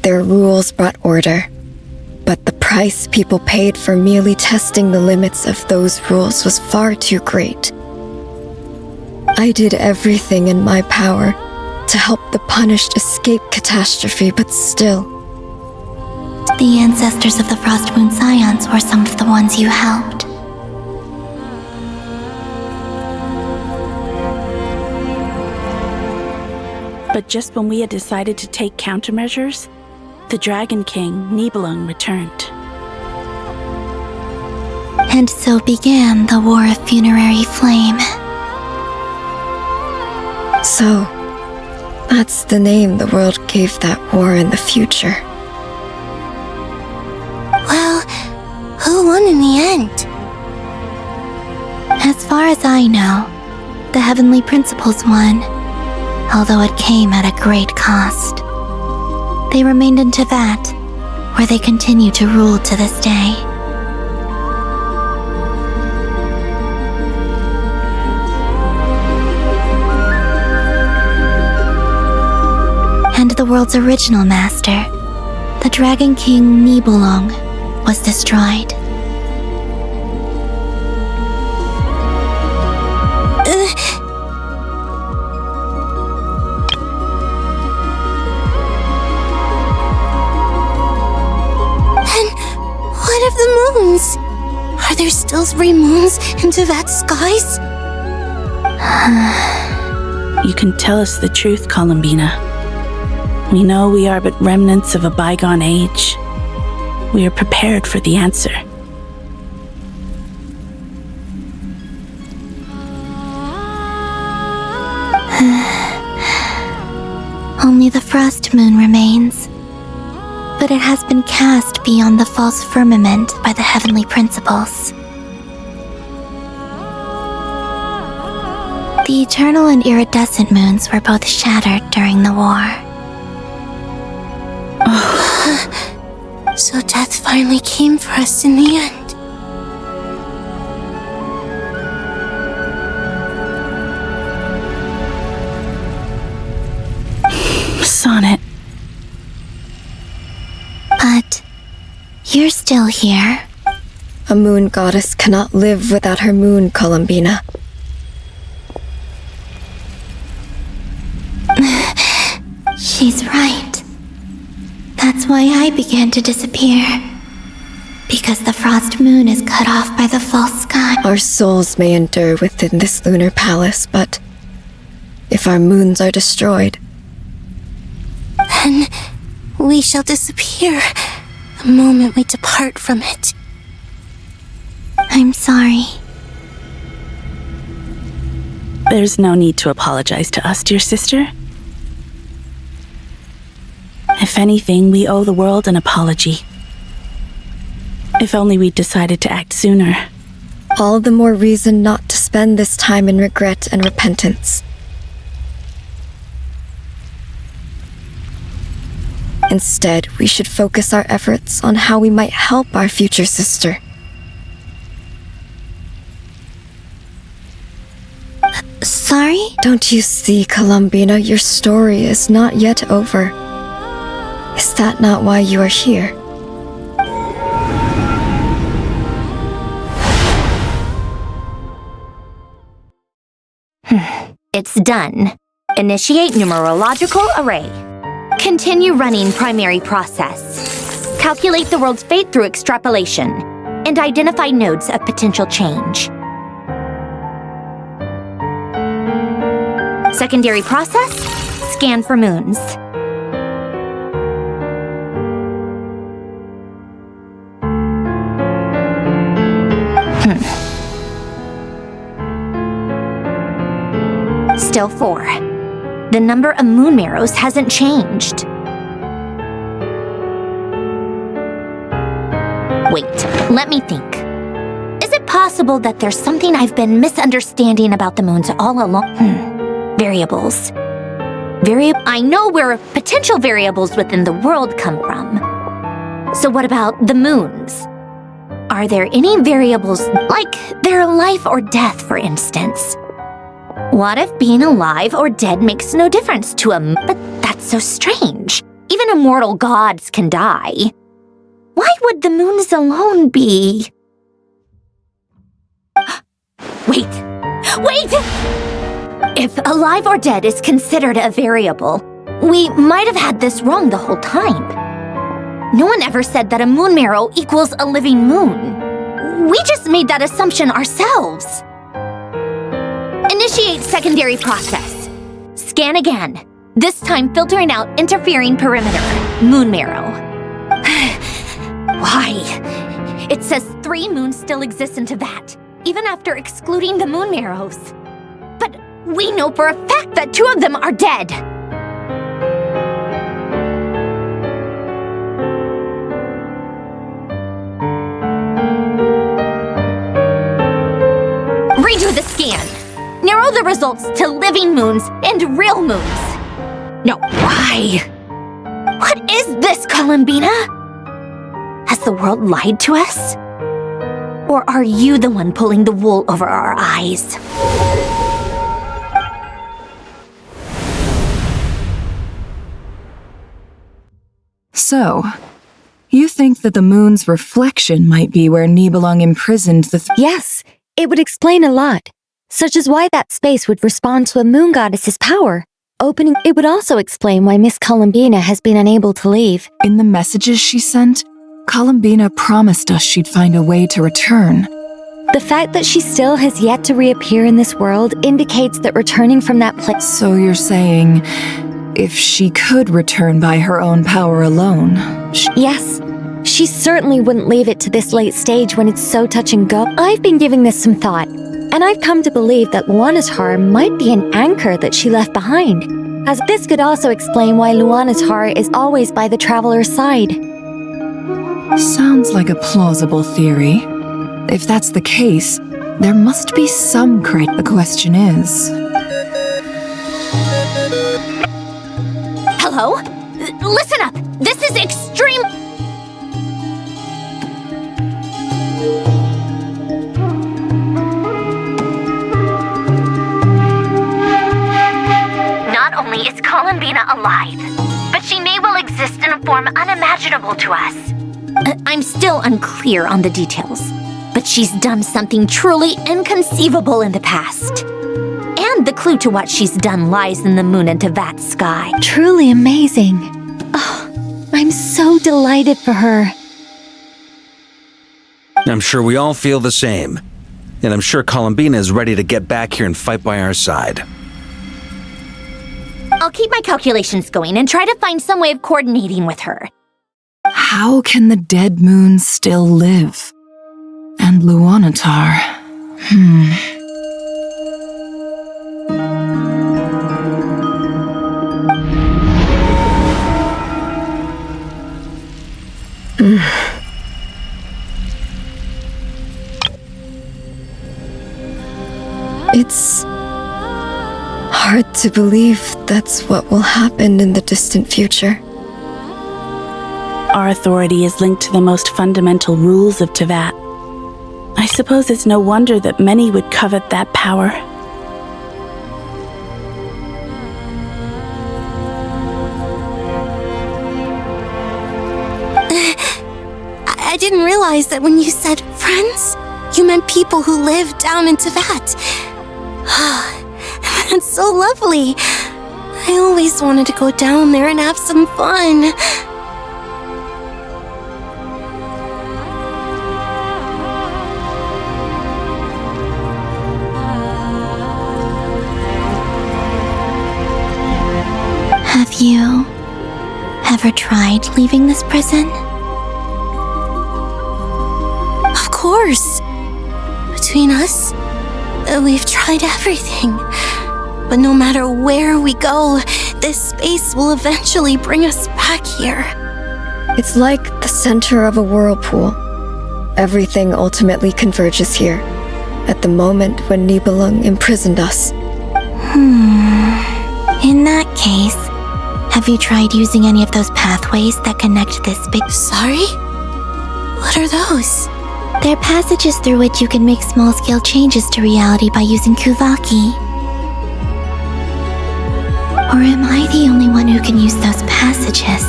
Their rules brought order, but the price people paid for merely testing the limits of those rules was far too great. I did everything in my power to help the punished escape catastrophe, but still, the ancestors of the Frost Moon Scions were some of the ones you helped. But just when we had decided to take countermeasures, the Dragon King, Nibelung, returned. And so began the War of Funerary Flame. So, that's the name the world gave that war in the future. Well, who won in the end? As far as I know, the Heavenly Principles won, although it came at a great cost. They remained in Tevat, where they continue to rule to this day. And the world's original master, the Dragon King Nibelung, was destroyed. And what of the moons? Are there still 3 moons in Tevat's skies? You can tell us the truth, Columbina. We know we are but remnants of a bygone age. We are prepared for the answer. Only the frost moon remains, but it has been cast beyond the false firmament by the heavenly principles. The eternal and iridescent moons were both shattered during the war. So death finally came for us in the end. Sonnet. But you're still here. A moon goddess cannot live without her moon, Columbina. She's right. That's why I began to disappear. Because the frost moon is cut off by the false sky. Our souls may endure within this lunar palace, but if our moons are destroyed, then we shall disappear the moment we depart from it. I'm sorry. There's no need to apologize to us, dear sister. If anything, we owe the world an apology. If only we'd decided to act sooner. all the more reason not to spend this time in regret and repentance. Instead, we should focus our efforts on how we might help our future sister. Sorry? Don't you see, Columbina, your story is not yet over. Is that not why you are here? It's done. Initiate numerological array. Continue running primary process. Calculate the world's fate through extrapolation, and identify nodes of potential change. Secondary process, scan for moons. Still 4. The number of moon marrows hasn't changed. Wait, let me think. Is it possible that there's something I've been misunderstanding about the moons all along? Variables. I know where potential variables within the world come from. So what about the moons? Are there any variables, like their life or death, for instance? What if being alive or dead makes no difference to a But that's so strange. Even immortal gods can die. Why would the moons alone be? Wait! If alive or dead is considered a variable, we might have had this wrong the whole time. No one ever said that a moon marrow equals a living moon. We just made that assumption ourselves. Initiate secondary process. Scan again, this time filtering out interfering perimeter, moon marrow. Why? It says 3 moons still exist into that, even after excluding the moon marrows. But we know for a fact that 2 of them are dead. Redo the scan. Narrow the results to living moons and real moons. No, why? What is this, Columbina? Has the world lied to us? Or are you the one pulling the wool over our eyes? So, you think that the moon's reflection might be where Nibelung imprisoned the Yes, it would explain a lot, such as why that space would respond to a moon goddess's power. It would also explain why Miss Columbina has been unable to leave. In the messages she sent, Columbina promised us she'd find a way to return. The fact that she still has yet to reappear in this world indicates that returning from that place— So you're saying, if she could return by her own power alone— Yes. She certainly wouldn't leave it to this late stage when it's so touch and go. I've been giving this some thought. And I've come to believe that Luana's heart might be an anchor that she left behind, as this could also explain why Luana's heart is always by the traveler's side. Sounds like a plausible theory. If that's the case, there must be some crate. The question is... Hello? Listen up! This is extreme... Not only is Columbina alive, but she may well exist in a form unimaginable to us. I'm still unclear on the details, but she's done something truly inconceivable in the past. And the clue to what she's done lies in the moon and Tevat's sky. Truly amazing. Oh, I'm so delighted for her. I'm sure we all feel the same. And I'm sure Columbina is ready to get back here and fight by our side. I'll keep my calculations going and try to find some way of coordinating with her. How can the dead moon still live? And Luanatar... It's hard to believe that's what will happen in the distant future. Our authority is linked to the most fundamental rules of Tevat. I suppose it's no wonder that many would covet that power. I didn't realize that when you said friends, you meant people who live down in Tevat. That's so lovely. I always wanted to go down there and have some fun. Have you ever tried leaving this prison? Of course. Between us, we've tried everything. But no matter where we go, this space will eventually bring us back here. It's like the center of a whirlpool. Everything ultimately converges here, at the moment when Nibelung imprisoned us. In that case, have you tried using any of those pathways that connect this big... Sorry? What are those? They're passages through which you can make small-scale changes to reality by using Kuvaki. Or am I the only one who can use those passages?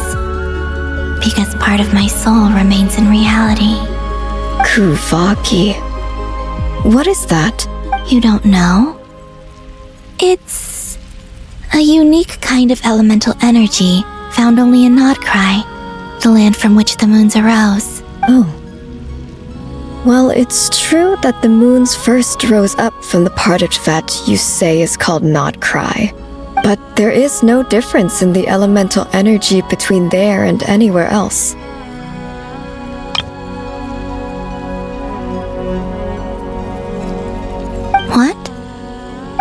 Because part of my soul remains in reality. Kuvaki. What is that? You don't know? It's a unique kind of elemental energy found only in Nodcry, the land from which the moons arose. Oh. Well, it's true that the moons first rose up from the part of Tevat you say is called Nodcry. But there is no difference in the elemental energy between there and anywhere else. What?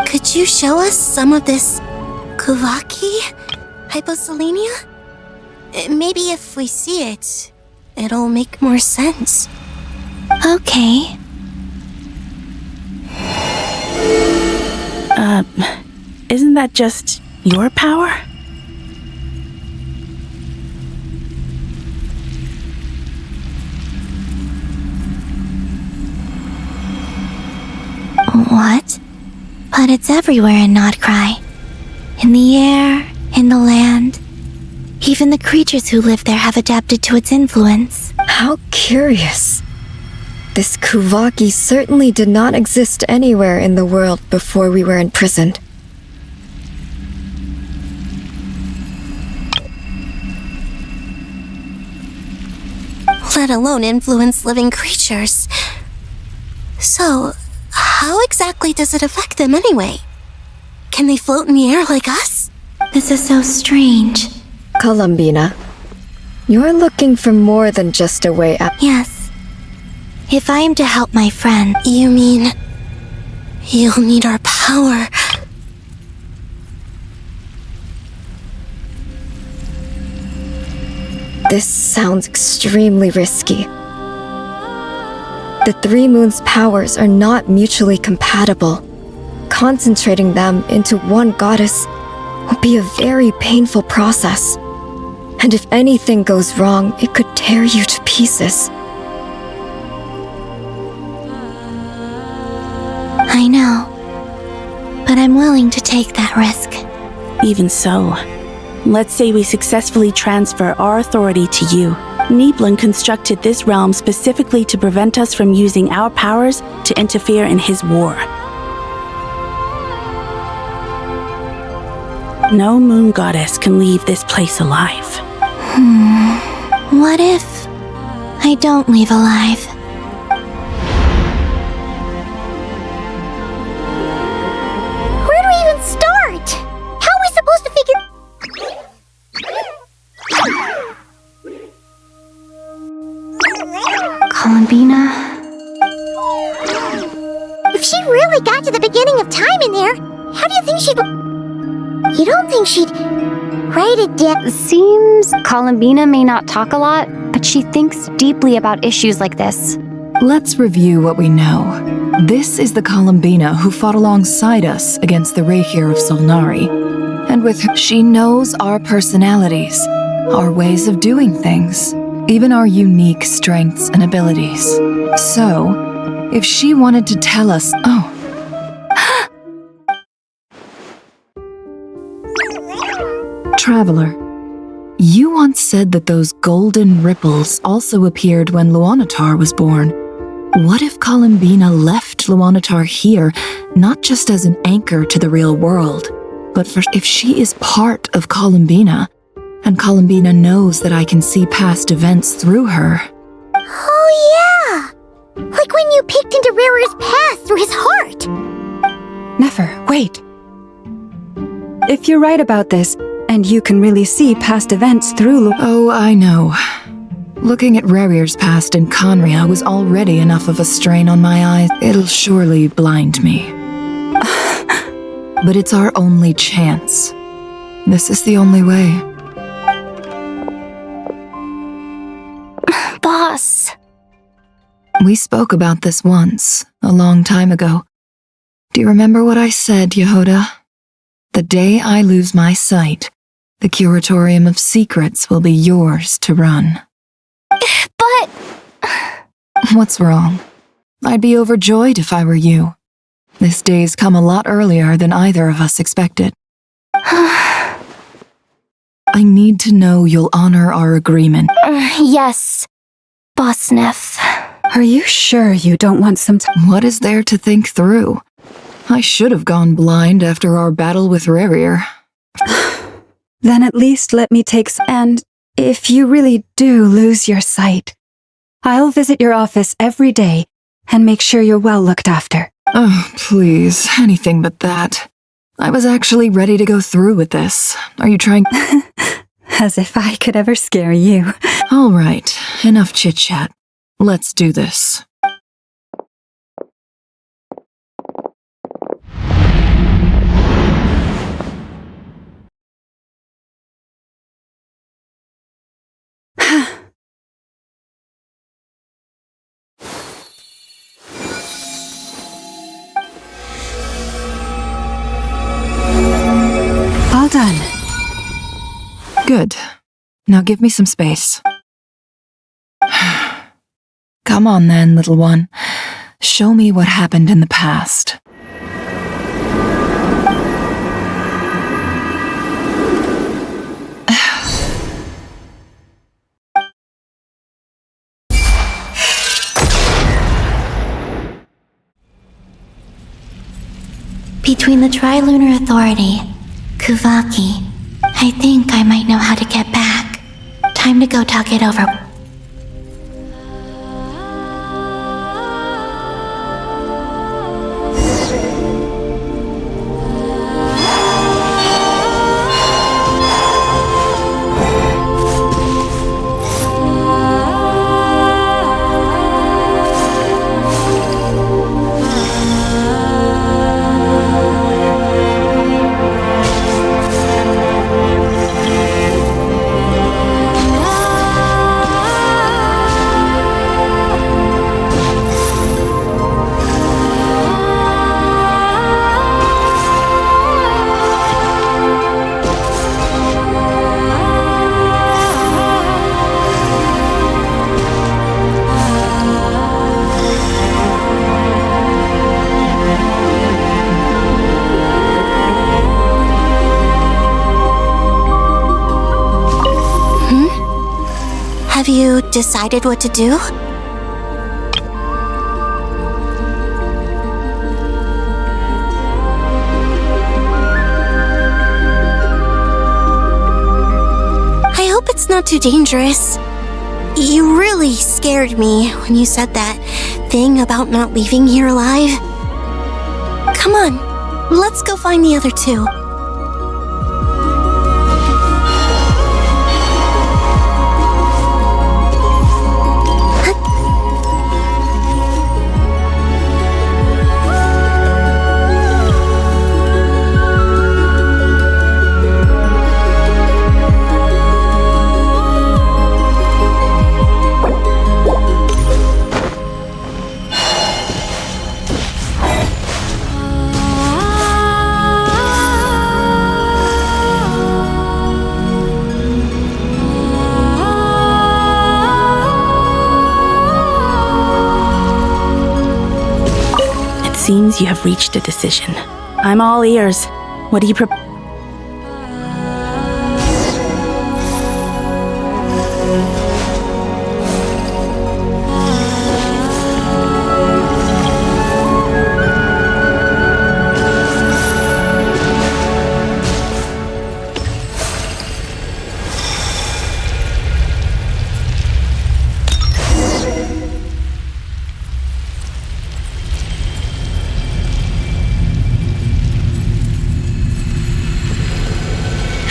Could you show us some of this Kuvaki? Hyposelenia? Maybe if we see it, it'll make more sense. Okay. Isn't that just your power? What? But it's everywhere in Nodcry. In the air, in the land. Even the creatures who live there have adapted to its influence. How curious. This Kuvaki certainly did not exist anywhere in the world before we were imprisoned. Let alone influence living creatures. So, how exactly does it affect them anyway? Can they float in the air like us? This is so strange. Columbina, you're looking for more than just a way out. Yes. If I am to help my friend... You mean... You'll need our power. This sounds extremely risky. The three moons' powers are not mutually compatible. Concentrating them into one goddess will be a very painful process. And if anything goes wrong, it could tear you to pieces. I know, but I'm willing to take that risk. Even so, let's say we successfully transfer our authority to you. Niblin constructed this realm specifically to prevent us from using our powers to interfere in his war. No moon goddess can leave this place alive. What if I don't leave alive? Where do we even start? How are we supposed to figure... Columbina? If she really got to the beginning of time in there, how do you think she'd... You don't think she'd write it down? Seems Columbina may not talk a lot, but she thinks deeply about issues like this. Let's review what we know. This is the Columbina who fought alongside us against the Rahir of Solnari. And with her, she knows our personalities, our ways of doing things, even our unique strengths and abilities. So, if she wanted to tell us... Oh. Traveler, you once said that those golden ripples also appeared when Luanatar was born. What if Columbina left Luanatar here, not just as an anchor to the real world, but for if she is part of Columbina, and Columbina knows that I can see past events through her? Oh yeah! Like when you peeked into Rarir's past through his heart! Nefer, wait. If you're right about this, and you can really see past events through Oh, I know. Looking at Rarir's past in Conria was already enough of a strain on my eyes. It'll surely blind me. But it's our only chance. This is the only way. Boss. We spoke about this once, a long time ago. Do you remember what I said, Yehoda? The day I lose my sight, the Curatorium of Secrets will be yours to run. But... What's wrong? I'd be overjoyed if I were you. This day's come a lot earlier than either of us expected. I need to know you'll honor our agreement. Yes, Boss Neff. Are you sure you don't want some What is there to think through? I should have gone blind after our battle with Rarir. Then at least let me take some. And if you really do lose your sight, I'll visit your office every day and make sure you're well looked after. Oh, please, anything but that. I was actually ready to go through with this. Are you trying? As if I could ever scare you. All right, enough chit-chat. Let's do this. All done. Good. Now give me some space. Come on then, little one. Show me what happened in the past. Between the Trilunar Authority, Kuvaki, I think I might know how to get back. Time to go talk it over. you decided what to do? I hope it's not too dangerous. You really scared me when you said that thing about not leaving here alive. Come on, let's go find the other two. Seems you have reached a decision. I'm all ears. What do you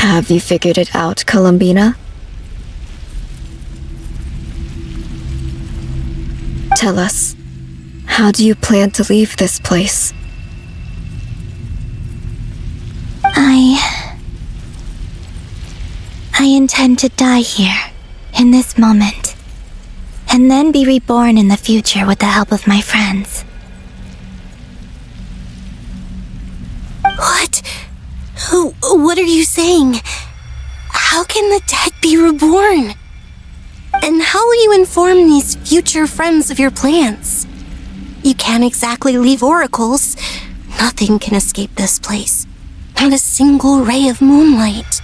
Have you figured it out, Columbina? Tell us, how do you plan to leave this place? I intend to die here, in this moment, and then be reborn in the future with the help of my friends. What? What are you saying? How can the dead be reborn? And how will you inform these future friends of your plans? You can't exactly leave oracles. Nothing can escape this place. Not a single ray of moonlight.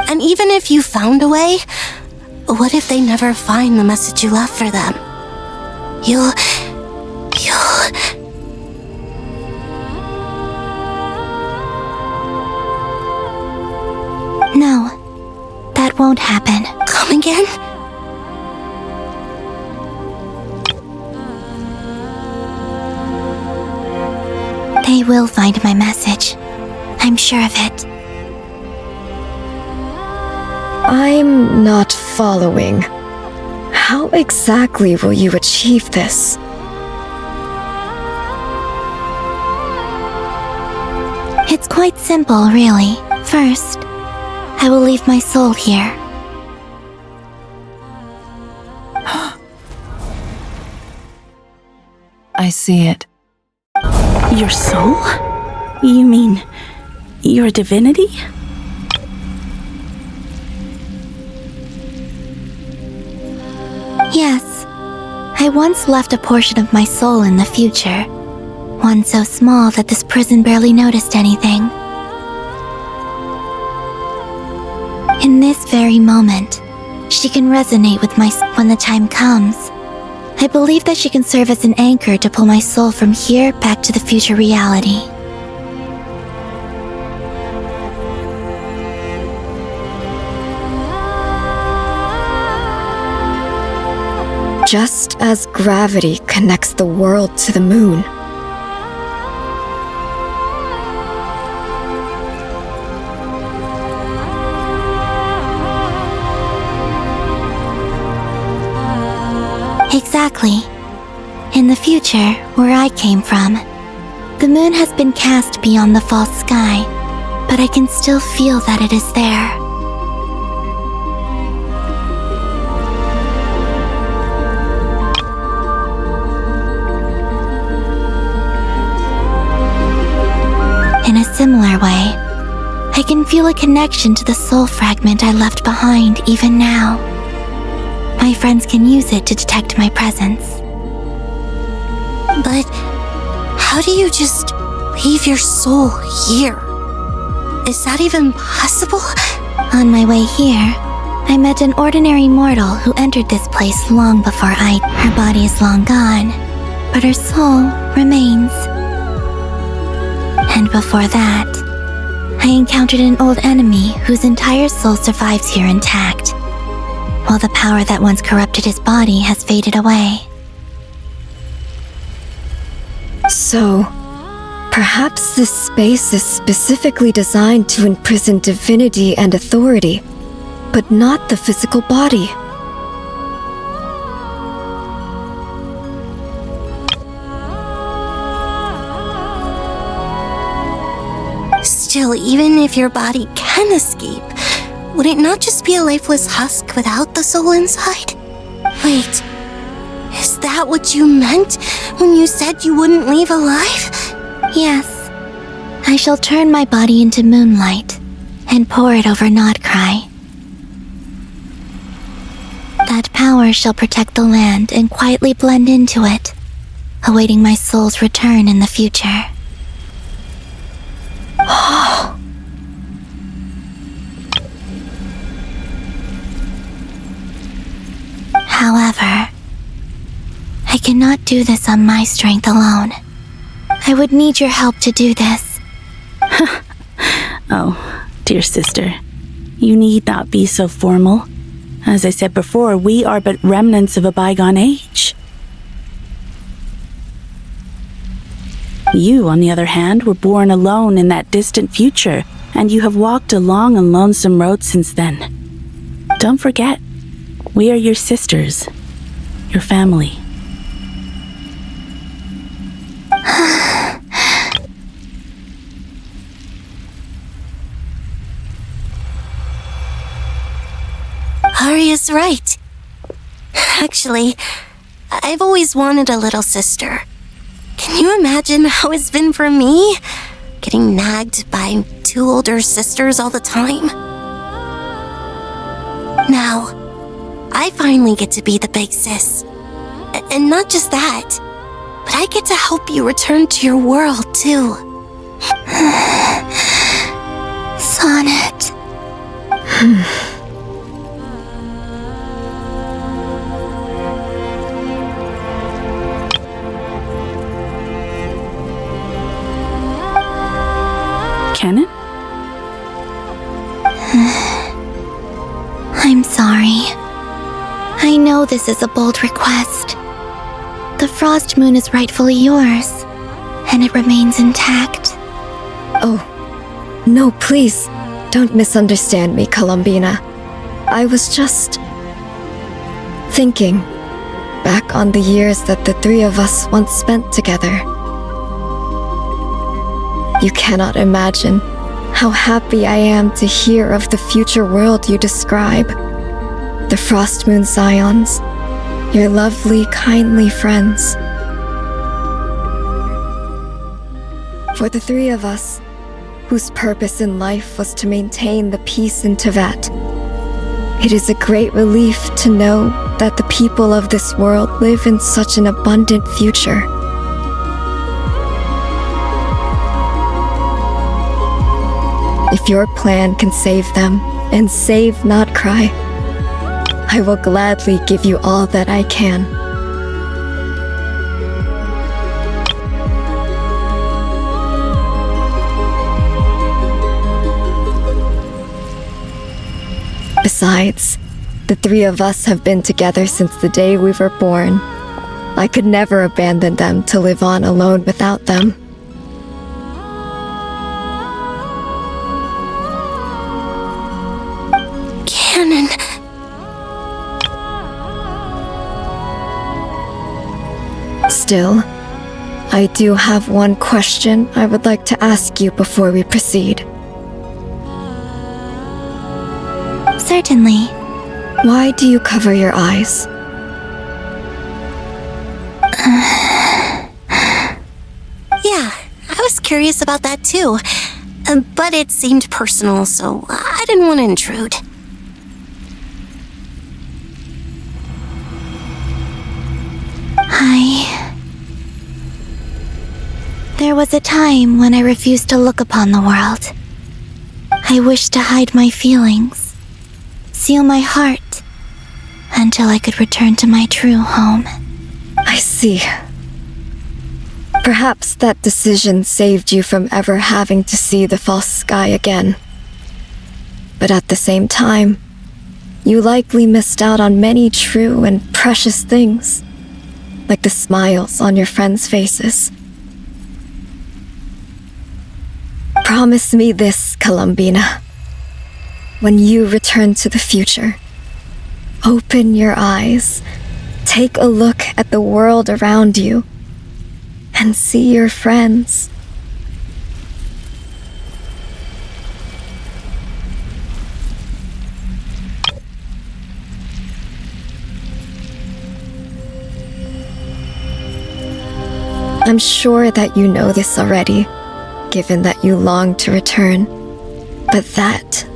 And even if you found a way, what if they never find the message you left for them? You'll... No, that won't happen. Come again? They will find my message. I'm sure of it. I'm not following. How exactly will you achieve this? It's quite simple, really. First, I will leave my soul here. I see it. Your soul? You mean your divinity? Yes, I once left a portion of my soul in the future. One so small that this prison barely noticed anything. In this very moment, she can resonate with my soul when the time comes. I believe that she can serve as an anchor to pull my soul from here back to the future reality. Just as gravity connects the world to the moon. Exactly. In the future, where I came from, the moon has been cast beyond the false sky, but I can still feel that it is there. In a similar way, I can feel a connection to the soul fragment I left behind even now. My friends can use it to detect my presence. But how do you just leave your soul here? Is that even possible? On my way here, I met an ordinary mortal who entered this place long before Her body is long gone, but her soul remains. And before that, I encountered an old enemy whose entire soul survives here intact, while the power that once corrupted his body has faded away. So, perhaps this space is specifically designed to imprison divinity and authority, but not the physical body. Still, even if your body can escape, would it not just be a lifeless husk without the soul inside? Wait, is that what you meant when you said you wouldn't leave alive? Yes. I shall turn my body into moonlight and pour it over Nodcry. That power shall protect the land and quietly blend into it, awaiting my soul's return in the future. However, I cannot do this on my strength alone. I would need your help to do this. Oh, dear sister, you need not be so formal. As I said before, we are but remnants of a bygone age. You, on the other hand, were born alone in that distant future, and you have walked a long and lonesome road since then. Don't forget, we are your sisters, your family. Arya's right. Actually, I've always wanted a little sister. Can you imagine how it's been for me? Getting nagged by 2 older sisters all the time. Now, I finally get to be the big sis. And not just that, but I get to help you return to your world, too. Sonnet. Canon? I'm sorry. I know this is a bold request. The Frost Moon is rightfully yours, and it remains intact. Oh, no, please, don't misunderstand me, Columbina. I was just thinking back on the years that the 3 of us once spent together. You cannot imagine how happy I am to hear of the future world you describe. The Frost Moon Scions, your lovely, kindly friends. For the 3 of us, whose purpose in life was to maintain the peace in Teyvat, it is a great relief to know that the people of this world live in such an abundant future. If your plan can save them and save Nodcry, I will gladly give you all that I can. Besides, the 3 of us have been together since the day we were born. I could never abandon them to live on alone without them. Canon. Still, I do have one question I would like to ask you before we proceed. Certainly. Why do you cover your eyes? Yeah, I was curious about that too. But it seemed personal, so I didn't want to intrude. was a time when I refused to look upon the world. I wished to hide my feelings, seal my heart, until I could return to my true home. I see. Perhaps that decision saved you from ever having to see the false sky again. But at the same time, you likely missed out on many true and precious things, like the smiles on your friends' faces. Promise me this, Columbina. When you return to the future, open your eyes, take a look at the world around you, and see your friends. I'm sure that you know this already, given that you long to return, but that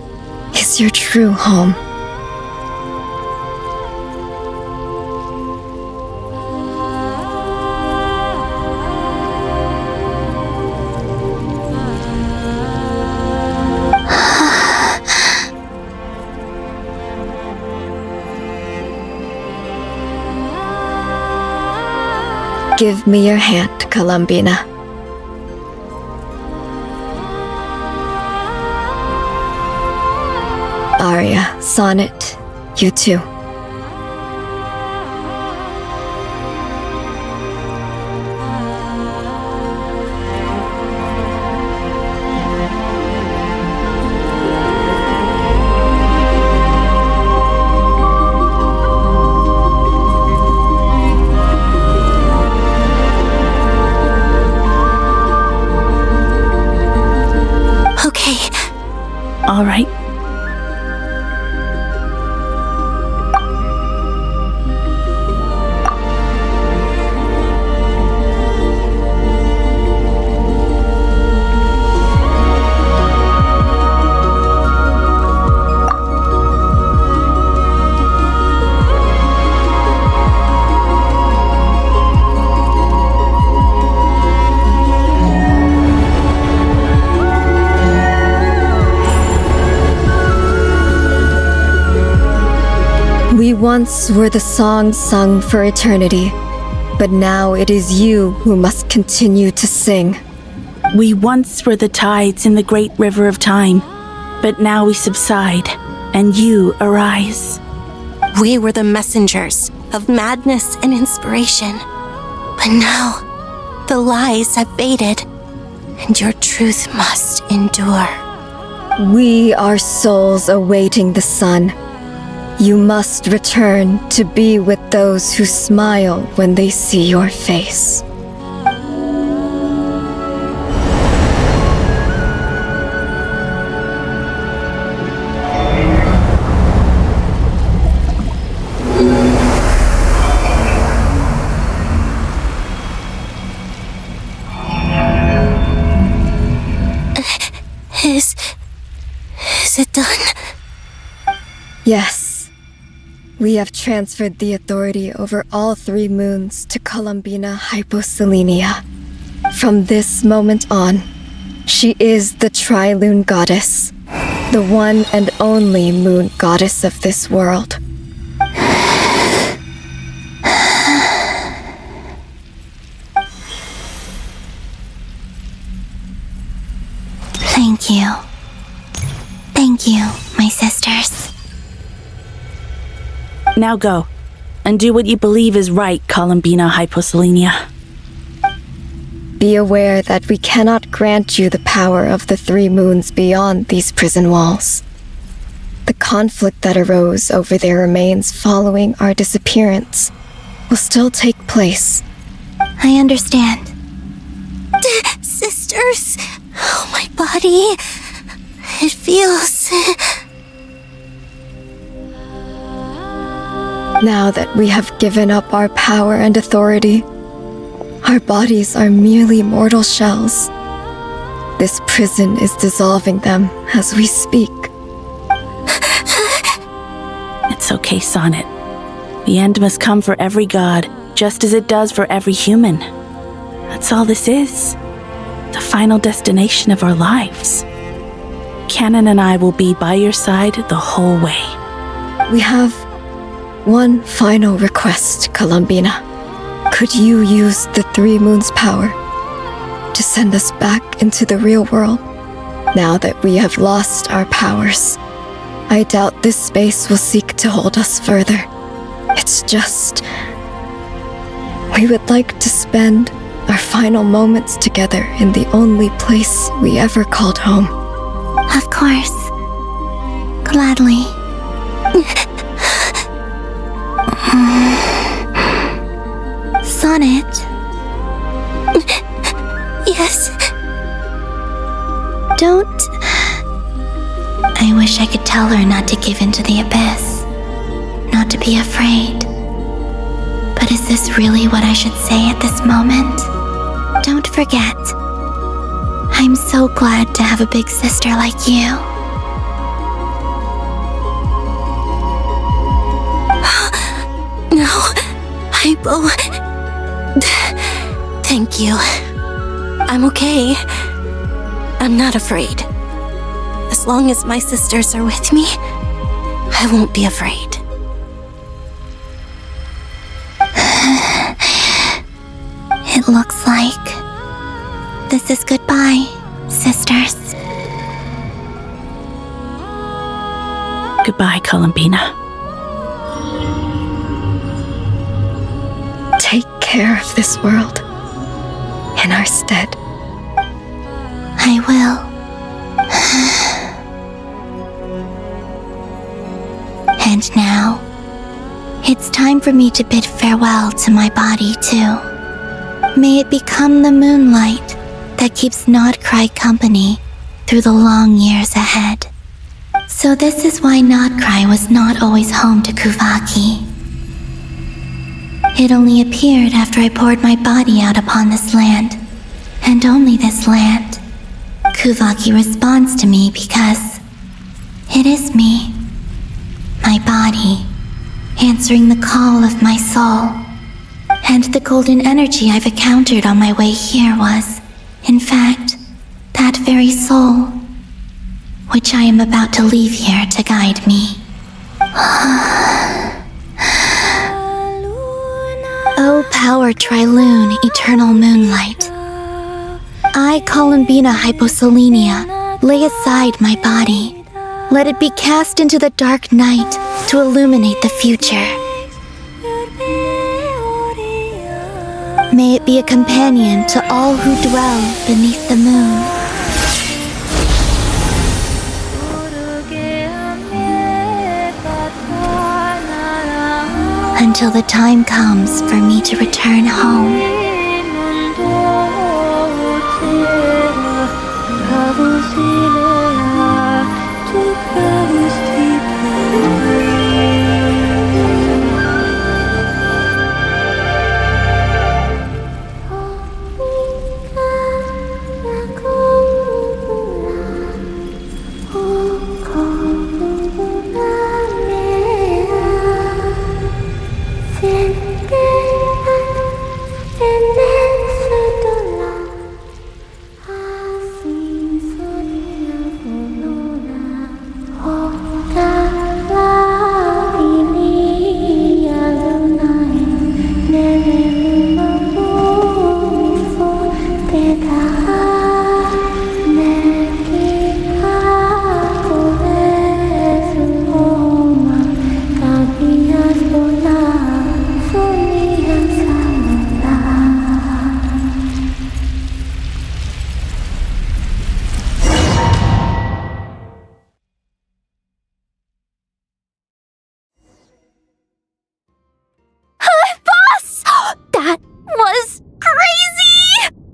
is your true home. Give me your hand, Columbina. Aria, Sonnet, you too. All right. We once were the songs sung for eternity, but now it is you who must continue to sing. We once were the tides in the great river of time, but now we subside, and you arise. We were the messengers of madness and inspiration, but now the lies have faded, and your truth must endure. We are souls awaiting the sun. You must return to be with those who smile when they see your face. Is it done? Yes. We have transferred the authority over all 3 moons to Columbina Hyposelenia. From this moment on, she is the Tri-Lune Goddess, the one and only moon goddess of this world. Thank you. Thank you, my sisters. Now go, and do what you believe is right, Columbina Hyposelenia. Be aware that we cannot grant you the power of the 3 moons beyond these prison walls. The conflict that arose over their remains following our disappearance will still take place. I understand. Sisters, oh, my body. It feels... Now that we have given up our power and authority, our bodies are merely mortal shells. This prison is dissolving them as we speak. It's okay, Sonnet. The end must come for every god, just as it does for every human. That's all this is. the final destination of our lives. Canon and I will be by your side the whole way. We have one final request, Columbina. Could you use the Three Moons' power to send us back into the real world? Now that we have lost our powers, I doubt this space will seek to hold us further. It's just... we would like to spend our final moments together in the only place we ever called home. Of course. Gladly. Sonnet. Yes? Don't... I wish I could tell her not to give in to the abyss. Not to be afraid. But is this really what I should say at this moment? Don't forget. I'm so glad to have a big sister like you. No, Hypo. Thank you. I'm okay. I'm not afraid. As long as my sisters are with me, I won't be afraid. It looks like this is goodbye, sisters. Goodbye, Columbina. Take care of this world in our stead. I will. And now, it's time for me to bid farewell to my body too. May it become the moonlight that keeps Nodcry company through the long years ahead. So this is why Nodcry was not always home to Kuvaki. It only appeared after I poured my body out upon this land, and only this land. Kuvaki responds to me because it is me, my body, answering the call of my soul. And the golden energy I've encountered on my way here was, in fact, that very soul, which I am about to leave here to guide me. O power Trilune, eternal moonlight. I, Columbina Hyposelenia, lay aside my body. Let it be cast into the dark night to illuminate the future. May it be a companion to all who dwell beneath the moon. Until the time comes for me to return home.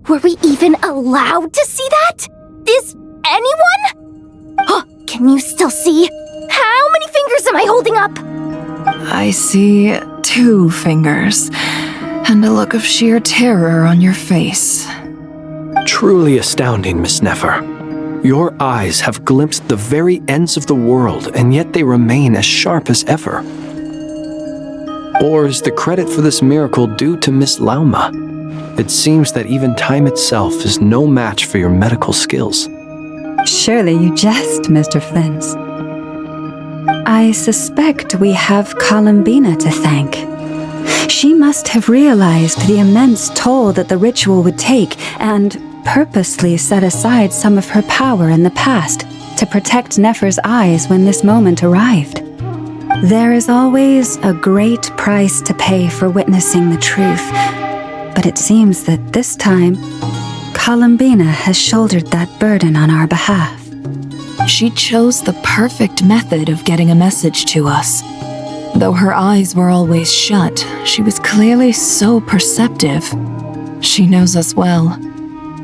Were we even allowed to see that? Is anyone? Can you still see? How many fingers am I holding up? I see 2 fingers, and a look of sheer terror on your face. Truly astounding, Miss Nefer. Your eyes have glimpsed the very ends of the world, and yet they remain as sharp as ever. Or is the credit for this miracle due to Miss Lauma? It seems that even time itself is no match for your medical skills. Surely you jest, Mr. Flins. I suspect we have Columbina to thank. She must have realized the immense toll that the ritual would take and purposely set aside some of her power in the past to protect Nefer's eyes when this moment arrived. There is always a great price to pay for witnessing the truth, but it seems that this time, Columbina has shouldered that burden on our behalf. She chose the perfect method of getting a message to us. Though her eyes were always shut, she was clearly so perceptive. She knows us well.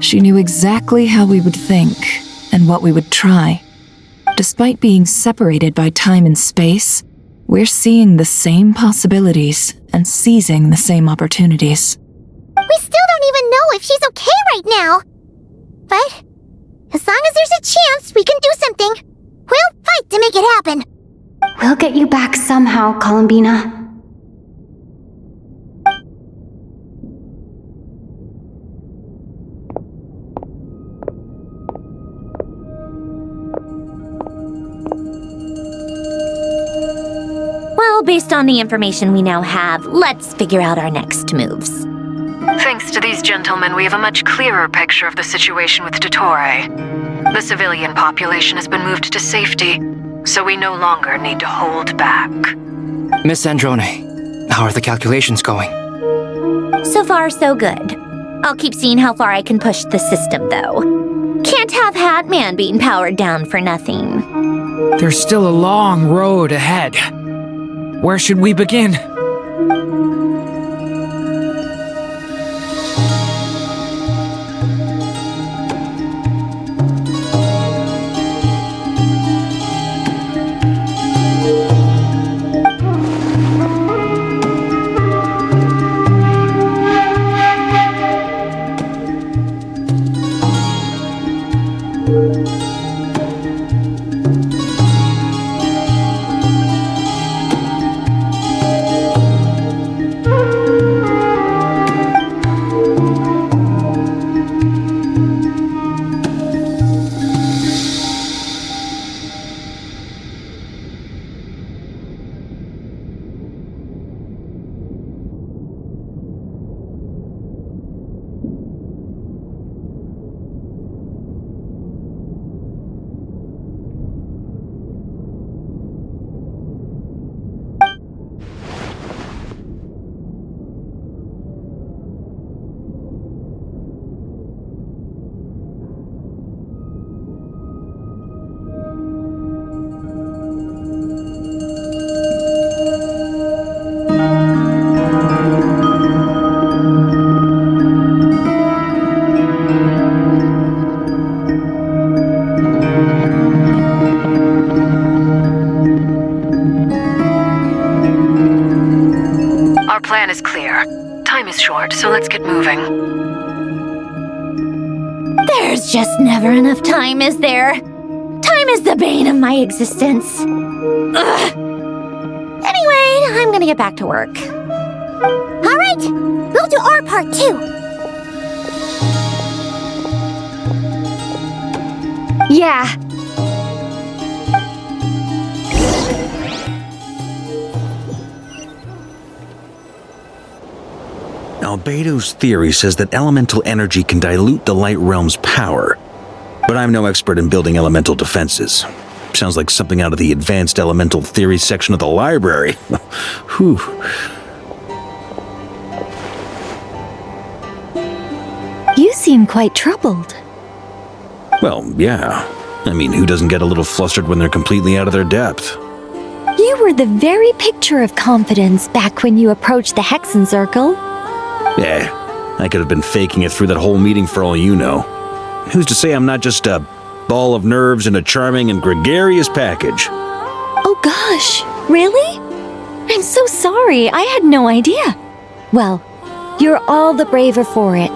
She knew exactly how we would think and what we would try. Despite being separated by time and space, we're seeing the same possibilities and seizing the same opportunities. We still don't even know if she's okay right now. But as long as there's a chance we can do something, we'll fight to make it happen. We'll get you back somehow, Columbina. Well, based on the information we now have, let's figure out our next moves. Thanks to these gentlemen, we have a much clearer picture of the situation with Dottore. The civilian population has been moved to safety, so we no longer need to hold back. Miss Androne, how are the calculations going? So far, so good. I'll keep seeing how far I can push the system, though. Can't have Hatman being powered down for nothing. There's still a long road ahead. Where should we begin? Our plan is clear. Time is short, so let's get moving. There's just never enough time, is there? Time is the bane of my existence. Ugh. Anyway, I'm gonna get back to work. All right, we'll do our part too. Yeah. Albedo's theory says that elemental energy can dilute the light realm's power, but I'm no expert in building elemental defenses. Sounds like something out of the advanced elemental theory section of the library. Whew. You seem quite troubled. Well, yeah. I mean, who doesn't get a little flustered when they're completely out of their depth? You were the very picture of confidence back when you approached the Hexen Circle. Yeah, I could have been faking it through that whole meeting for all you know. Who's to say I'm not just a ball of nerves in a charming and gregarious package? Oh gosh, really? I'm so sorry, I had no idea. Well, you're all the braver for it.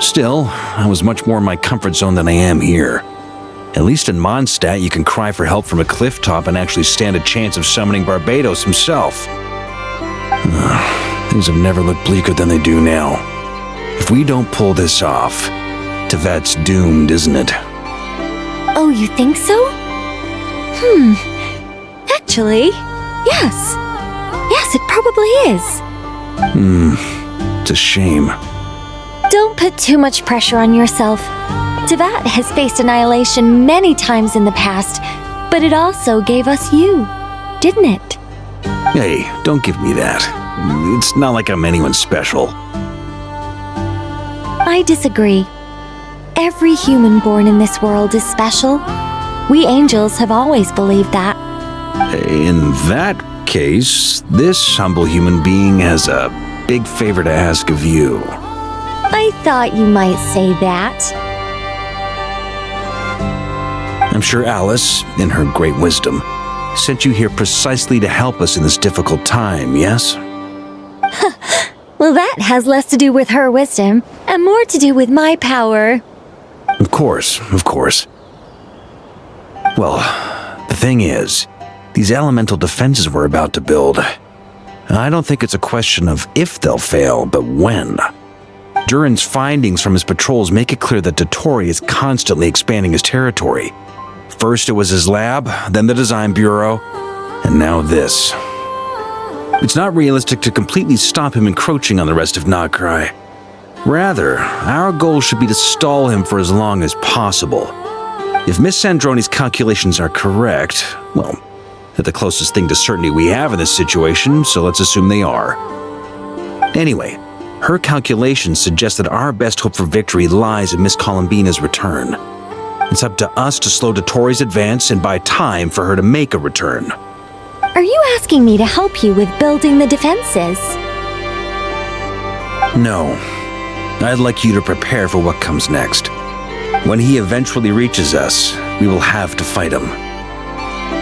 Still, I was much more in my comfort zone than I am here. At least in Mondstadt, you can cry for help from a cliff top and actually stand a chance of summoning Barbados himself. Things have never looked bleaker than they do now. If we don't pull this off, Tevet's doomed, isn't it? Oh, you think so? Actually, yes. Yes, it probably is. It's a shame. Don't put too much pressure on yourself. Tevat has faced annihilation many times in the past, but it also gave us you, didn't it? Hey, don't give me that. It's not like I'm anyone special. I disagree. Every human born in this world is special. We angels have always believed that. In that case, this humble human being has a big favor to ask of you. I thought you might say that. I'm sure Alice, in her great wisdom, sent you here precisely to help us in this difficult time, yes? Well, that has less to do with her wisdom and more to do with my power. Of course, of course. Well, the thing is, these elemental defenses we're about to build, I don't think it's a question of if they'll fail, but when. Durin's findings from his patrols make it clear that Dottore is constantly expanding his territory. First it was his lab, then the design bureau, and now this. It's not realistic to completely stop him encroaching on the rest of Nagrai. Rather, our goal should be to stall him for as long as possible. If Miss Sandroni's calculations are correct, well, they're the closest thing to certainty we have in this situation, so let's assume they are. Anyway, her calculations suggest that our best hope for victory lies in Miss Columbina's return. It's up to us to slow Dottore's advance and buy time for her to make a return. Are you asking me to help you with building the defenses? No. I'd like you to prepare for what comes next. When he eventually reaches us, we will have to fight him.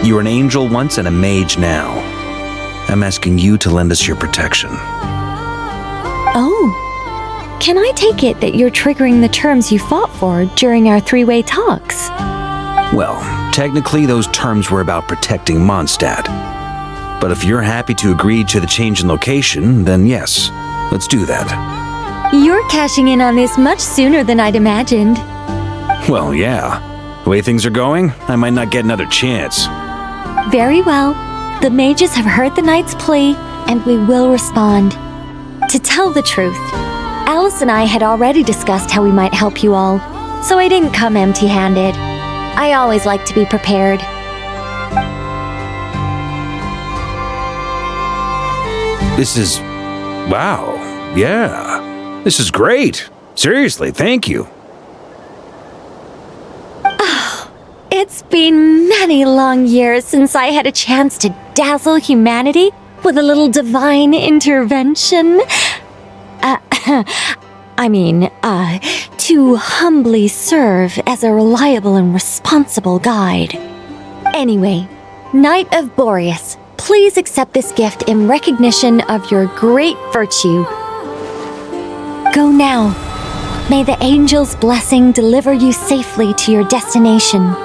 You were an angel once and a mage now. I'm asking you to lend us your protection. Oh. Can I take it that you're triggering the terms you fought for during our three-way talks? Well, technically those terms were about protecting Mondstadt. But if you're happy to agree to the change in location, then yes, let's do that. You're cashing in on this much sooner than I'd imagined. Well, yeah. The way things are going, I might not get another chance. Very well. The mages have heard the knight's plea, and we will respond. To tell the truth, Alice and I had already discussed how we might help you all, so I didn't come empty-handed. I always like to be prepared. This is... wow. Yeah. This is great. Seriously, thank you. It's been many long years since I had a chance to dazzle humanity with a little divine intervention. To humbly serve as a reliable and responsible guide. Anyway, Knight of Boreas, please accept this gift in recognition of your great virtue. Go now. May the angel's blessing deliver you safely to your destination.